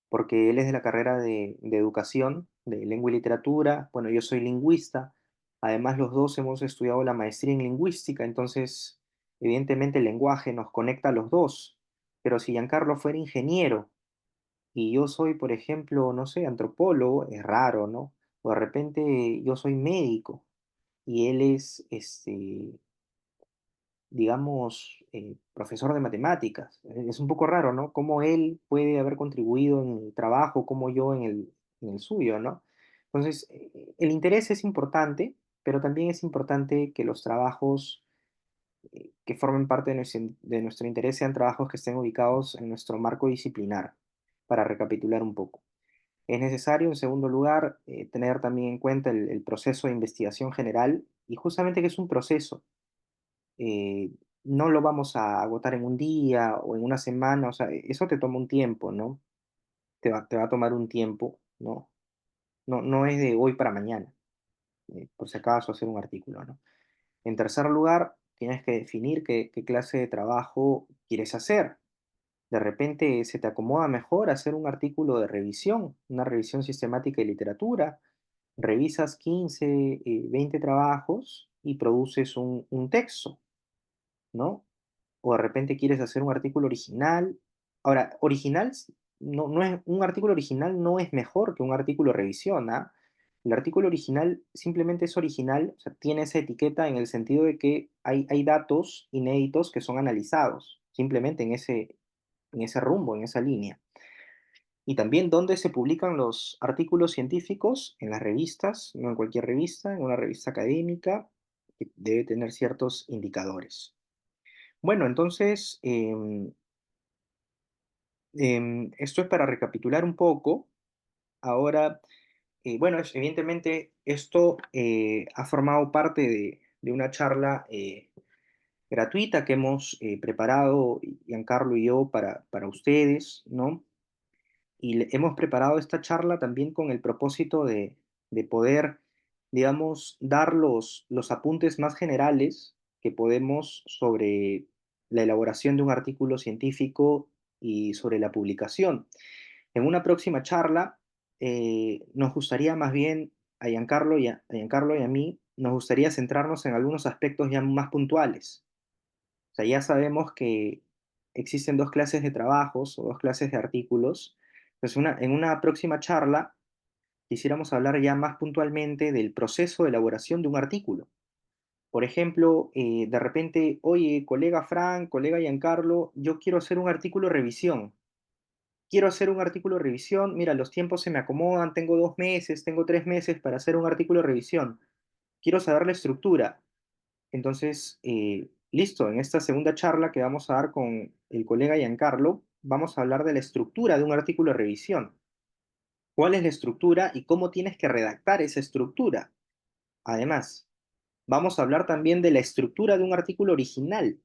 porque él es de la carrera de educación, de lengua y literatura, bueno, yo soy lingüista, además los dos hemos estudiado la maestría en lingüística, entonces evidentemente el lenguaje nos conecta a los dos, pero si Giancarlo fuera ingeniero y yo soy, por ejemplo, no sé, antropólogo, es raro, ¿no? O de repente yo soy médico y él es, digamos, profesor de matemáticas. Es un poco raro, ¿no? Cómo él puede haber contribuido en mi trabajo, como yo en el suyo, ¿no? Entonces, el interés es importante, pero también es importante que los trabajos que formen parte de nuestro interés sean trabajos que estén ubicados en nuestro marco disciplinar, para recapitular un poco. Es necesario, en segundo lugar, tener también en cuenta el proceso de investigación general y justamente que es un proceso eh, no lo vamos a agotar en un día o en una semana, o sea, eso te toma un tiempo, ¿no? Te va a tomar un tiempo, ¿no? No es de hoy para mañana, por si acaso hacer un artículo, ¿no? En tercer lugar, tienes que definir qué clase de trabajo quieres hacer. De repente se te acomoda mejor hacer un artículo de revisión, una revisión sistemática de literatura. Revisas 15, 20 trabajos y produces un texto, ¿no? O de repente quieres hacer un artículo original. Ahora, original no es, un artículo original no es mejor que un artículo de revisión, ¿ah? El artículo original simplemente es original, o sea, tiene esa etiqueta en el sentido de que hay datos inéditos que son analizados, simplemente en ese rumbo, en esa línea. Y también dónde se publican los artículos científicos, en las revistas, no en cualquier revista, en una revista académica, que debe tener ciertos indicadores. Bueno, entonces, esto es para recapitular un poco. Ahora, bueno, evidentemente esto ha formado parte de una charla gratuita que hemos preparado Giancarlo y yo para ustedes, ¿no? Y hemos preparado esta charla también con el propósito de poder, digamos, dar los apuntes más generales que podemos sobre la elaboración de un artículo científico y sobre la publicación. En una próxima charla, nos gustaría más bien a Giancarlo y a mí, nos gustaría centrarnos en algunos aspectos ya más puntuales. O sea, ya sabemos que existen dos clases de trabajos o dos clases de artículos. Pues en una próxima charla quisiéramos hablar ya más puntualmente del proceso de elaboración de un artículo. Por ejemplo, de repente, oye, colega Frank, colega Giancarlo, yo quiero hacer un artículo de revisión. Quiero hacer un artículo de revisión, mira, los tiempos se me acomodan, tengo 2 meses, tengo 3 meses para hacer un artículo de revisión. Quiero saber la estructura. Entonces, listo, en esta segunda charla que vamos a dar con el colega Giancarlo, vamos a hablar de la estructura de un artículo de revisión. ¿Cuál es la estructura y cómo tienes que redactar esa estructura? Además, vamos a hablar también de la estructura de un artículo original.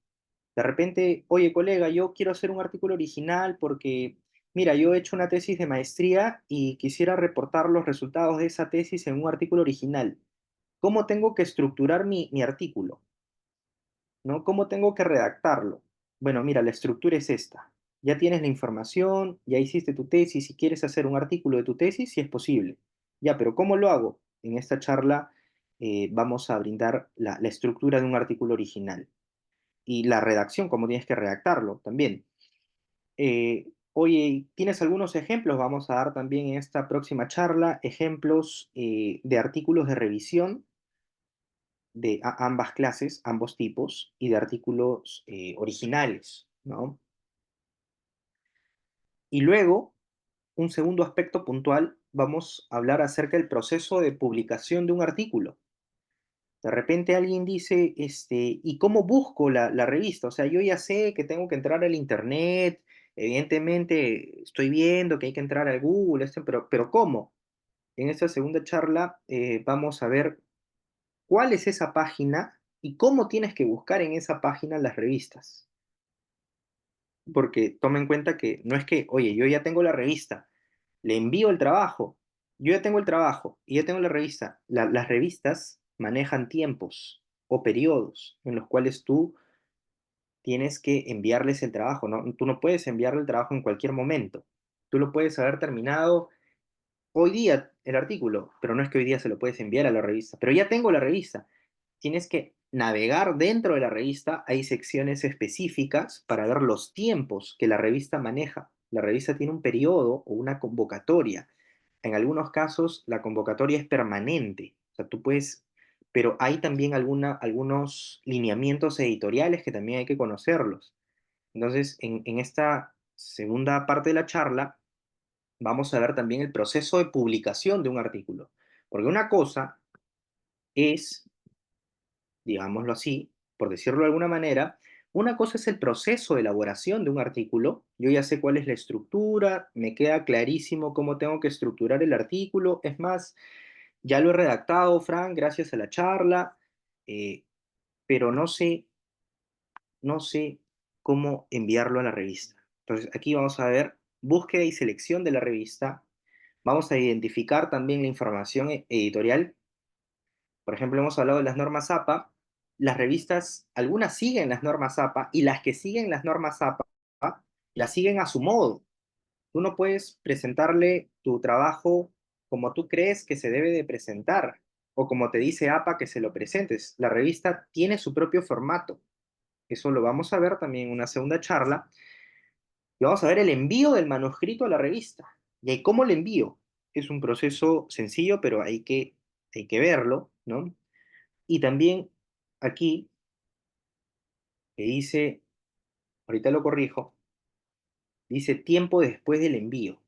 De repente, oye colega, yo quiero hacer un artículo original porque, mira, yo he hecho una tesis de maestría y quisiera reportar los resultados de esa tesis en un artículo original. ¿Cómo tengo que estructurar mi artículo? ¿No? ¿Cómo tengo que redactarlo? Bueno, mira, la estructura es esta. Ya tienes la información, ya hiciste tu tesis, si quieres hacer un artículo de tu tesis, si es posible. Ya, pero ¿cómo lo hago? En esta charla vamos a brindar la estructura de un artículo original y la redacción, cómo tienes que redactarlo también. Oye, ¿tienes algunos ejemplos? Vamos a dar también en esta próxima charla ejemplos de artículos de revisión de ambas clases, ambos tipos, y de artículos originales, ¿no? Y luego, un segundo aspecto puntual, vamos a hablar acerca del proceso de publicación de un artículo. De repente alguien dice, ¿y cómo busco la revista? O sea, yo ya sé que tengo que entrar al internet, evidentemente estoy viendo que hay que entrar al Google, pero ¿cómo? En esta segunda charla vamos a ver cuál es esa página y cómo tienes que buscar en esa página las revistas. Porque toma en cuenta que no es que, oye, yo ya tengo la revista, le envío el trabajo, yo ya tengo el trabajo y ya tengo la revista. Las revistas manejan tiempos o periodos en los cuales tú tienes que enviarles el trabajo, ¿no? Tú no puedes enviarle el trabajo en cualquier momento. Tú lo puedes haber terminado hoy día el artículo, pero no es que hoy día se lo puedes enviar a la revista, pero ya tengo la revista. Tienes que navegar dentro de la revista, hay secciones específicas para ver los tiempos que la revista maneja. La revista tiene un periodo o una convocatoria. En algunos casos la convocatoria es permanente, o sea, tú puedes, pero hay también algunos lineamientos editoriales que también hay que conocerlos. Entonces, en esta segunda parte de la charla, vamos a ver también el proceso de publicación de un artículo. Porque una cosa es, digámoslo así, por decirlo de alguna manera, una cosa es el proceso de elaboración de un artículo. Yo ya sé cuál es la estructura, me queda clarísimo cómo tengo que estructurar el artículo. Es más, ya lo he redactado, Frank, gracias a la charla, eh, pero no sé cómo enviarlo a la revista. Entonces, aquí vamos a ver búsqueda y selección de la revista. Vamos a identificar también la información editorial. Por ejemplo, hemos hablado de las normas APA. Las revistas, algunas siguen las normas APA y las que siguen las normas APA las siguen a su modo. Tú no puedes presentarle tu trabajo como tú crees que se debe de presentar o como te dice APA que se lo presentes. La revista tiene su propio formato. Eso lo vamos a ver también en una segunda charla. Y vamos a ver el envío del manuscrito a la revista. ¿Y ahí cómo le envío? Es un proceso sencillo, pero hay que verlo, ¿no? Y también aquí, que dice, ahorita lo corrijo, dice tiempo después del envío.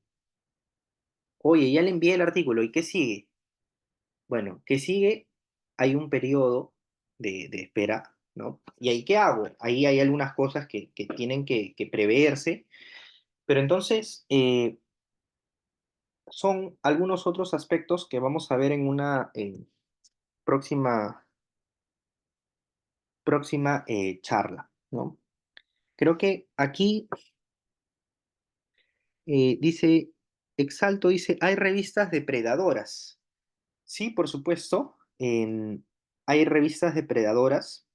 Oye, ya le envié el artículo, ¿y qué sigue? Bueno, ¿qué sigue? Hay un periodo de espera, ¿no? ¿Y ahí qué hago? Ahí hay algunas cosas que tienen que preverse, pero entonces son algunos otros aspectos que vamos a ver en una próxima charla, ¿no? Creo que aquí dice, Exalto dice, hay revistas depredadoras. Sí, por supuesto, hay revistas depredadoras.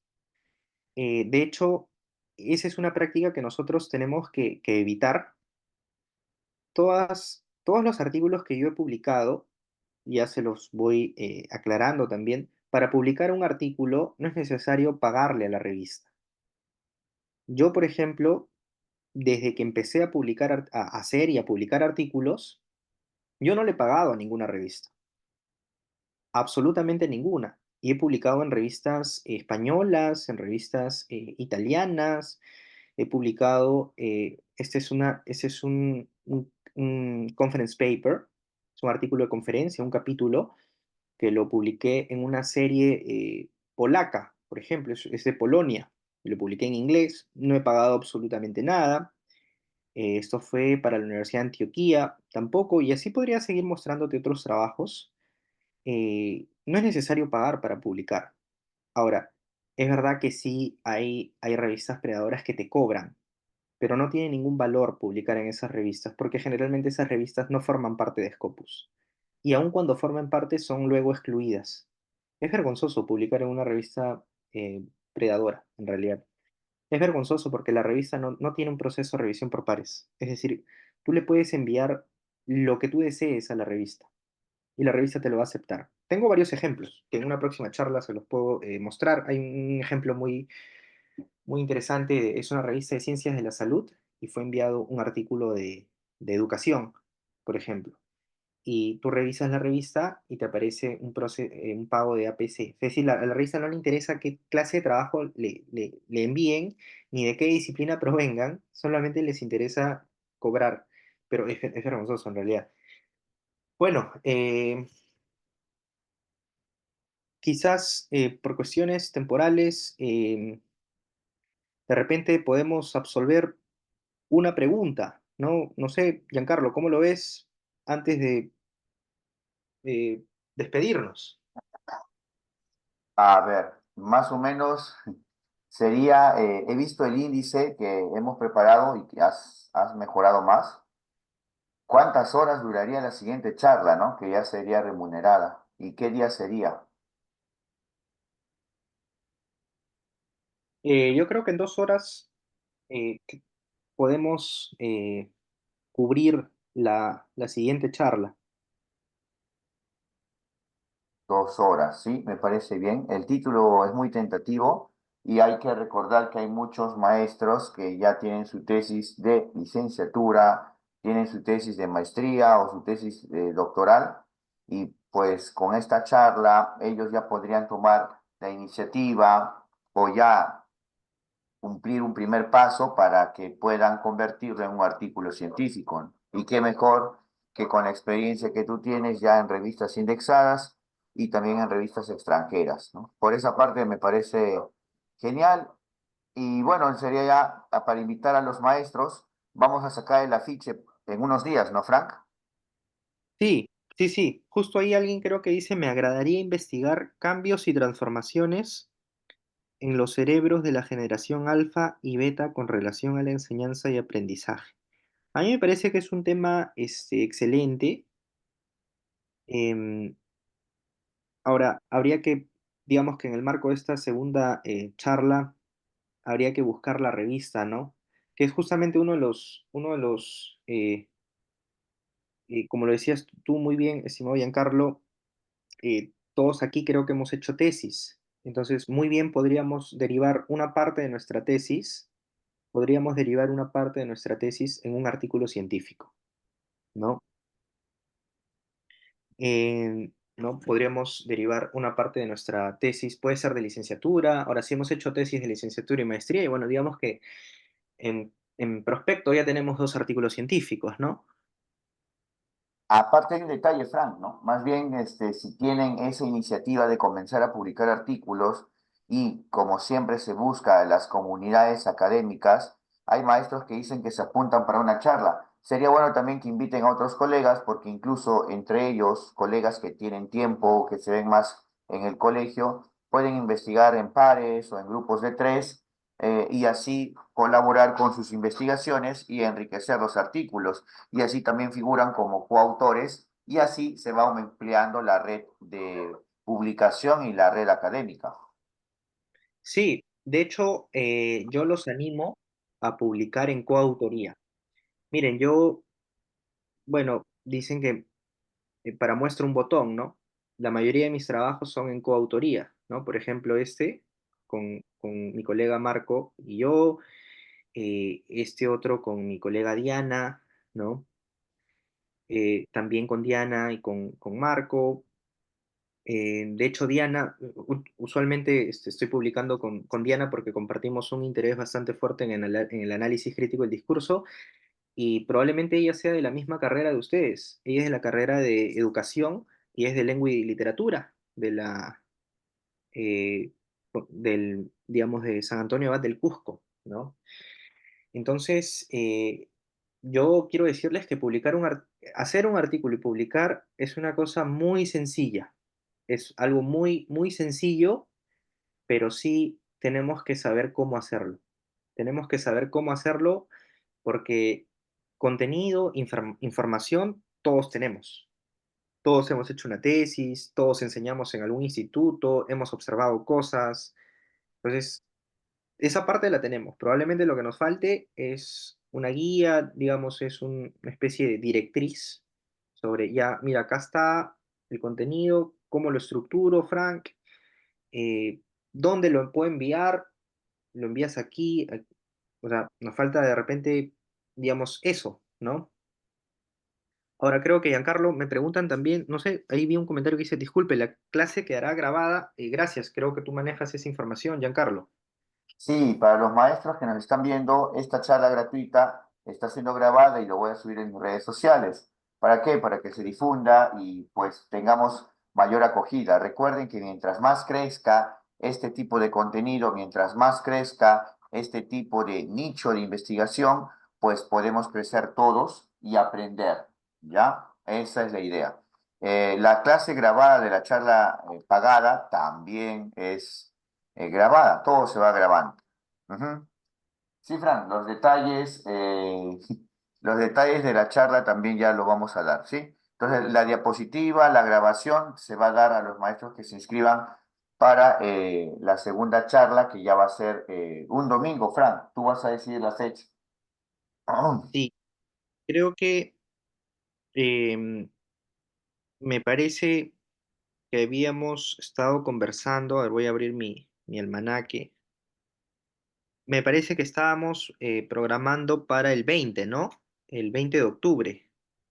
De hecho, esa es una práctica que nosotros tenemos que evitar. Todos los artículos que yo he publicado, ya se los voy aclarando también, para publicar un artículo no es necesario pagarle a la revista. Yo, por ejemplo, desde que empecé a publicar, a hacer y a publicar artículos, yo no le he pagado a ninguna revista, absolutamente ninguna. Y he publicado en revistas españolas, en revistas italianas, he publicado, este es un conference paper, es un artículo de conferencia, un capítulo, que lo publiqué en una serie polaca, por ejemplo, es de Polonia, y lo publiqué en inglés, no he pagado absolutamente nada. Esto fue para la Universidad de Antioquía, tampoco, y así podría seguir mostrándote otros trabajos. No es necesario pagar para publicar. Ahora, es verdad que sí hay revistas predadoras que te cobran, pero no tiene ningún valor publicar en esas revistas, porque generalmente esas revistas no forman parte de Scopus. Y aun cuando formen parte, son luego excluidas. Es vergonzoso publicar en una revista predadora, en realidad. Es vergonzoso porque la revista no tiene un proceso de revisión por pares. Es decir, tú le puedes enviar lo que tú desees a la revista y la revista te lo va a aceptar. Tengo varios ejemplos que en una próxima charla se los puedo mostrar. Hay un ejemplo muy interesante, es una revista de ciencias de la salud y fue enviado un artículo de educación, por ejemplo. Y tú revisas la revista y te aparece un pago de APC. Es decir, a la revista no le interesa qué clase de trabajo le envíen ni de qué disciplina provengan, solamente les interesa cobrar. Pero es vergonzoso en realidad. Bueno, quizás por cuestiones temporales, de repente podemos absolver una pregunta, ¿no? No sé, Giancarlo, ¿cómo lo ves antes de eh, despedirnos?
A ver, más o menos sería, he visto el índice que hemos preparado y que has mejorado más. ¿Cuántas horas duraría la siguiente charla, no? Que ya sería remunerada. ¿Y qué día sería?
Yo creo que en 2 horas podemos cubrir la siguiente charla.
2 horas, sí, me parece bien. El título es muy tentativo y hay que recordar que hay muchos maestros que ya tienen su tesis de licenciatura, tienen su tesis de maestría o su tesis doctoral y pues con esta charla ellos ya podrían tomar la iniciativa o ya cumplir un primer paso para que puedan convertirlo en un artículo científico, ¿no? Y qué mejor que con la experiencia que tú tienes ya en revistas indexadas y también en revistas extranjeras, ¿no? Por esa parte me parece genial. Y bueno, sería ya para invitar a los maestros, vamos a sacar el afiche en unos días, ¿no, Frank?
Sí, sí, sí. Justo ahí alguien creo que dice, me agradaría investigar cambios y transformaciones en los cerebros de la generación alfa y beta con relación a la enseñanza y aprendizaje. A mí me parece que es un tema excelente. Em, Ahora, habría que, digamos que en el marco de esta segunda charla, habría que buscar la revista, ¿no? Que es justamente como lo decías tú muy bien, estimado Giancarlo, todos aquí creo que hemos hecho tesis. Entonces, muy bien podríamos derivar una parte de nuestra tesis podríamos derivar una parte de nuestra tesis en un artículo científico, ¿no? ¿No? Podríamos derivar una parte de nuestra tesis, puede ser de licenciatura, ahora sí hemos hecho tesis de licenciatura y maestría, y bueno, digamos que en prospecto ya tenemos dos artículos científicos, ¿no?
Aparte hay un detalle, Frank, ¿no? Más bien, si tienen esa iniciativa de comenzar a publicar artículos y como siempre se busca en las comunidades académicas, hay maestros que dicen que se apuntan para una charla. Sería bueno también que inviten a otros colegas, porque incluso entre ellos, colegas que tienen tiempo, que se ven más en el colegio, pueden investigar en pares o en grupos de tres y así colaborar con sus investigaciones y enriquecer los artículos y así también figuran como coautores y así se va ampliando la red de publicación y la red académica.
Sí, de hecho, yo los animo a publicar en coautoría. Miren, yo, bueno, dicen que para muestra un botón, ¿no? La mayoría de mis trabajos son en coautoría, ¿no? Por ejemplo, este con mi colega Marco y yo, este otro con mi colega Diana, ¿no? También con Diana y con Marco. De hecho, Diana, usualmente estoy publicando con Diana porque compartimos un interés bastante fuerte en el análisis crítico del discurso y probablemente ella sea de la misma carrera de ustedes. Ella es de la carrera de educación y es de lengua y literatura eh, digamos, de San Antonio Abad del Cusco, ¿no? Entonces, yo quiero decirles que hacer un artículo y publicar es una cosa muy sencilla. Es algo muy, muy sencillo, pero sí tenemos que saber cómo hacerlo. Tenemos que saber cómo hacerlo porque contenido, información, todos tenemos. Todos hemos hecho una tesis, todos enseñamos en algún instituto, hemos observado cosas. Entonces, esa parte la tenemos. Probablemente lo que nos falte es una guía, digamos, es una especie de directriz sobre, ya, mira, acá está el contenido, cómo lo estructuro, Frank, eh, dónde lo puedo enviar, lo envías aquí, o sea, nos falta de repente, digamos, eso, ¿no? Ahora creo que Giancarlo me preguntan también, no sé, ahí vi un comentario que dice, disculpe, la clase quedará grabada. Gracias, creo que tú manejas esa información, Giancarlo.
Sí, para los maestros que nos están viendo, esta charla gratuita está siendo grabada y lo voy a subir en mis redes sociales. ¿Para qué? Para que se difunda y pues tengamos mayor acogida. Recuerden que mientras más crezca este tipo de contenido, mientras más crezca este tipo de nicho de investigación, pues podemos crecer todos y aprender. ¿Ya? Esa es la idea. La clase grabada de la charla pagada también es grabada, todo se va grabando. Ujú. Sí, Fran, los detalles de la charla también ya lo vamos a dar, ¿sí? Entonces, la diapositiva, la grabación se va a dar a los maestros que se inscriban para la segunda charla, que ya va a ser un domingo, Fran. Tú vas a decidir la fecha.
Sí, creo que em, me parece que habíamos estado conversando, a ver, voy a abrir mi almanaque. Me parece que estábamos programando para el 20, ¿no? El 20 de octubre.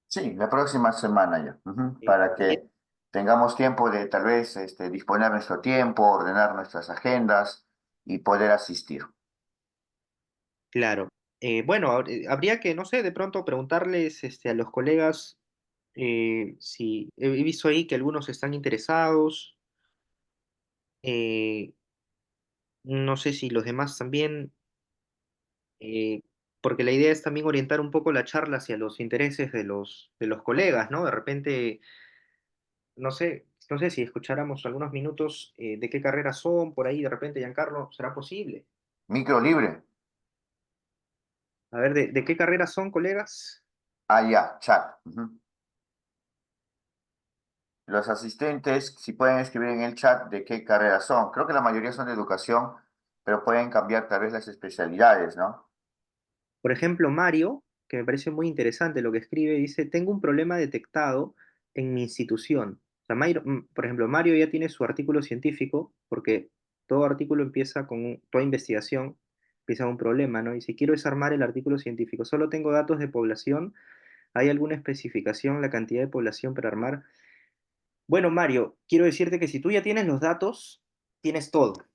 Sí, la próxima semana ya, para
Bien,
que tengamos tiempo de tal vez disponer nuestro tiempo, ordenar nuestras agendas y poder asistir.
claro. Bueno, habría que, no sé, de pronto preguntarles a los colegas si he visto ahí que algunos están interesados. eh, no sé si los demás también, eh, porque la idea es también orientar un poco la charla hacia los intereses de los colegas, ¿no? De repente, no sé si escucháramos algunos minutos de qué carreras son por ahí, de repente, Giancarlo, ¿será posible?
Micro libre.
A ver, de qué carreras son, colegas?
Ah, ya, chat. Los asistentes, si pueden escribir en el chat de qué carreras son. Creo que la mayoría son de educación, pero pueden cambiar tal vez las especialidades, ¿no?
Por ejemplo, Mario, que me parece muy interesante lo que escribe, dice, tengo un problema detectado en mi institución. O sea, por ejemplo, Mario ya tiene su artículo científico, porque todo artículo empieza con, toda investigación empieza un problema, ¿no? Dice, quiero desarmar el artículo científico, solo tengo datos de población, ¿hay alguna especificación, la cantidad de población para armar? Bueno, Mario, quiero decirte que si tú ya tienes los datos, tienes todo.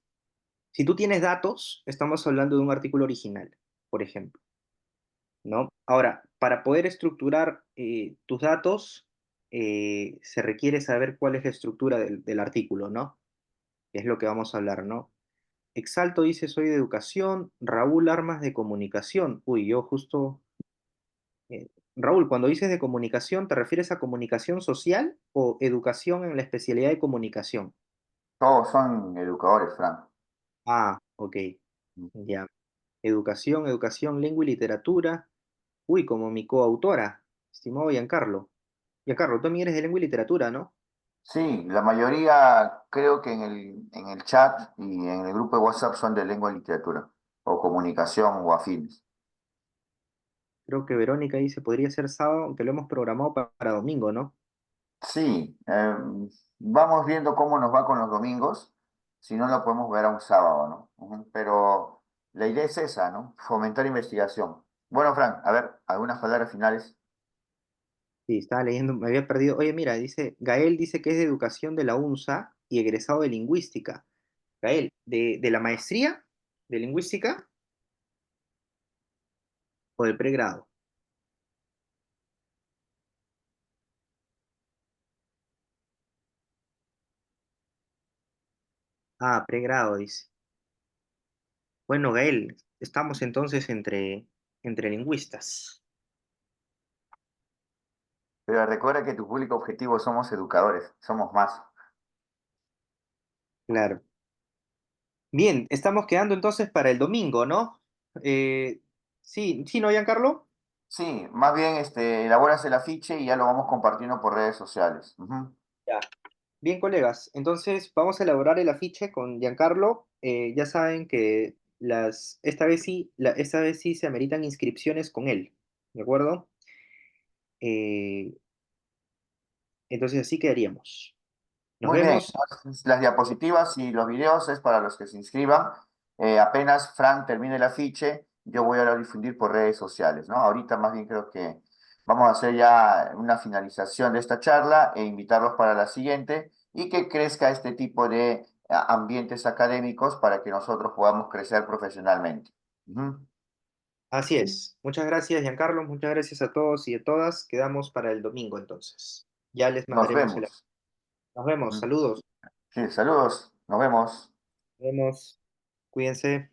Si tú tienes datos, estamos hablando de un artículo original, por ejemplo, ¿no? Ahora, para poder estructurar tus datos, se requiere saber cuál es la estructura del artículo, ¿no? Que es lo que vamos a hablar, ¿no? Exalto dice, soy de educación. Raúl, armas de comunicación. Uy, yo justo... Raúl, cuando dices de comunicación, ¿te refieres a comunicación social o educación en la especialidad de comunicación?
Todos son educadores, Frank.
Ah, ok, ya. Educación, educación, lengua y literatura. Uy, como mi coautora, estimado Giancarlo. Giancarlo, tú también eres de lengua y literatura, ¿no?
Sí, la mayoría creo que en el chat y en el grupo de WhatsApp son de lengua y literatura, o comunicación o afines.
Creo que Verónica dice, podría ser sábado, aunque lo hemos programado para domingo, ¿no?
Sí, vamos viendo cómo nos va con los domingos, si no lo podemos ver a un sábado, ¿no? Ujú. Pero la idea es esa, ¿no? Fomentar investigación. Bueno, Frank, a ver, algunas palabras finales.
Sí, estaba leyendo, me había perdido. Oye, mira, dice, Gael dice que es de educación de la UNSA y egresado de lingüística. Gael, ¿de la maestría de lingüística o del pregrado? Ah, pregrado, dice. Bueno, Gael, estamos entonces entre lingüistas.
Pero recuerda que tu público objetivo somos educadores, somos más.
Claro. Bien, estamos quedando entonces para el domingo, ¿no? Sí, sí, ¿no, Giancarlo?
Sí, más bien elaboras el afiche y ya lo vamos compartiendo por redes sociales. Ujú.
Ya. Bien, colegas, entonces vamos a elaborar el afiche con Giancarlo. Ya saben que esta vez sí se ameritan inscripciones con él, ¿de acuerdo? Eh, entonces así quedaríamos. Nos
Muy bien,
vemos.
entonces, las diapositivas y los videos es para los que se inscriban. Apenas Frank termine el afiche, yo voy a difundir por redes sociales, ¿no? Ahorita más bien creo que vamos a hacer ya una finalización de esta charla e invitarlos para la siguiente y que crezca este tipo de ambientes académicos para que nosotros podamos crecer profesionalmente. Ujú.
Así es. Muchas gracias, Giancarlo. Muchas gracias a todos y a todas. Quedamos para el domingo entonces. Ya les
Nos
mandaremos el...
vemos.
Nos vemos.
Ujú.
Saludos.
Sí, saludos, nos vemos.
Nos vemos. Cuídense.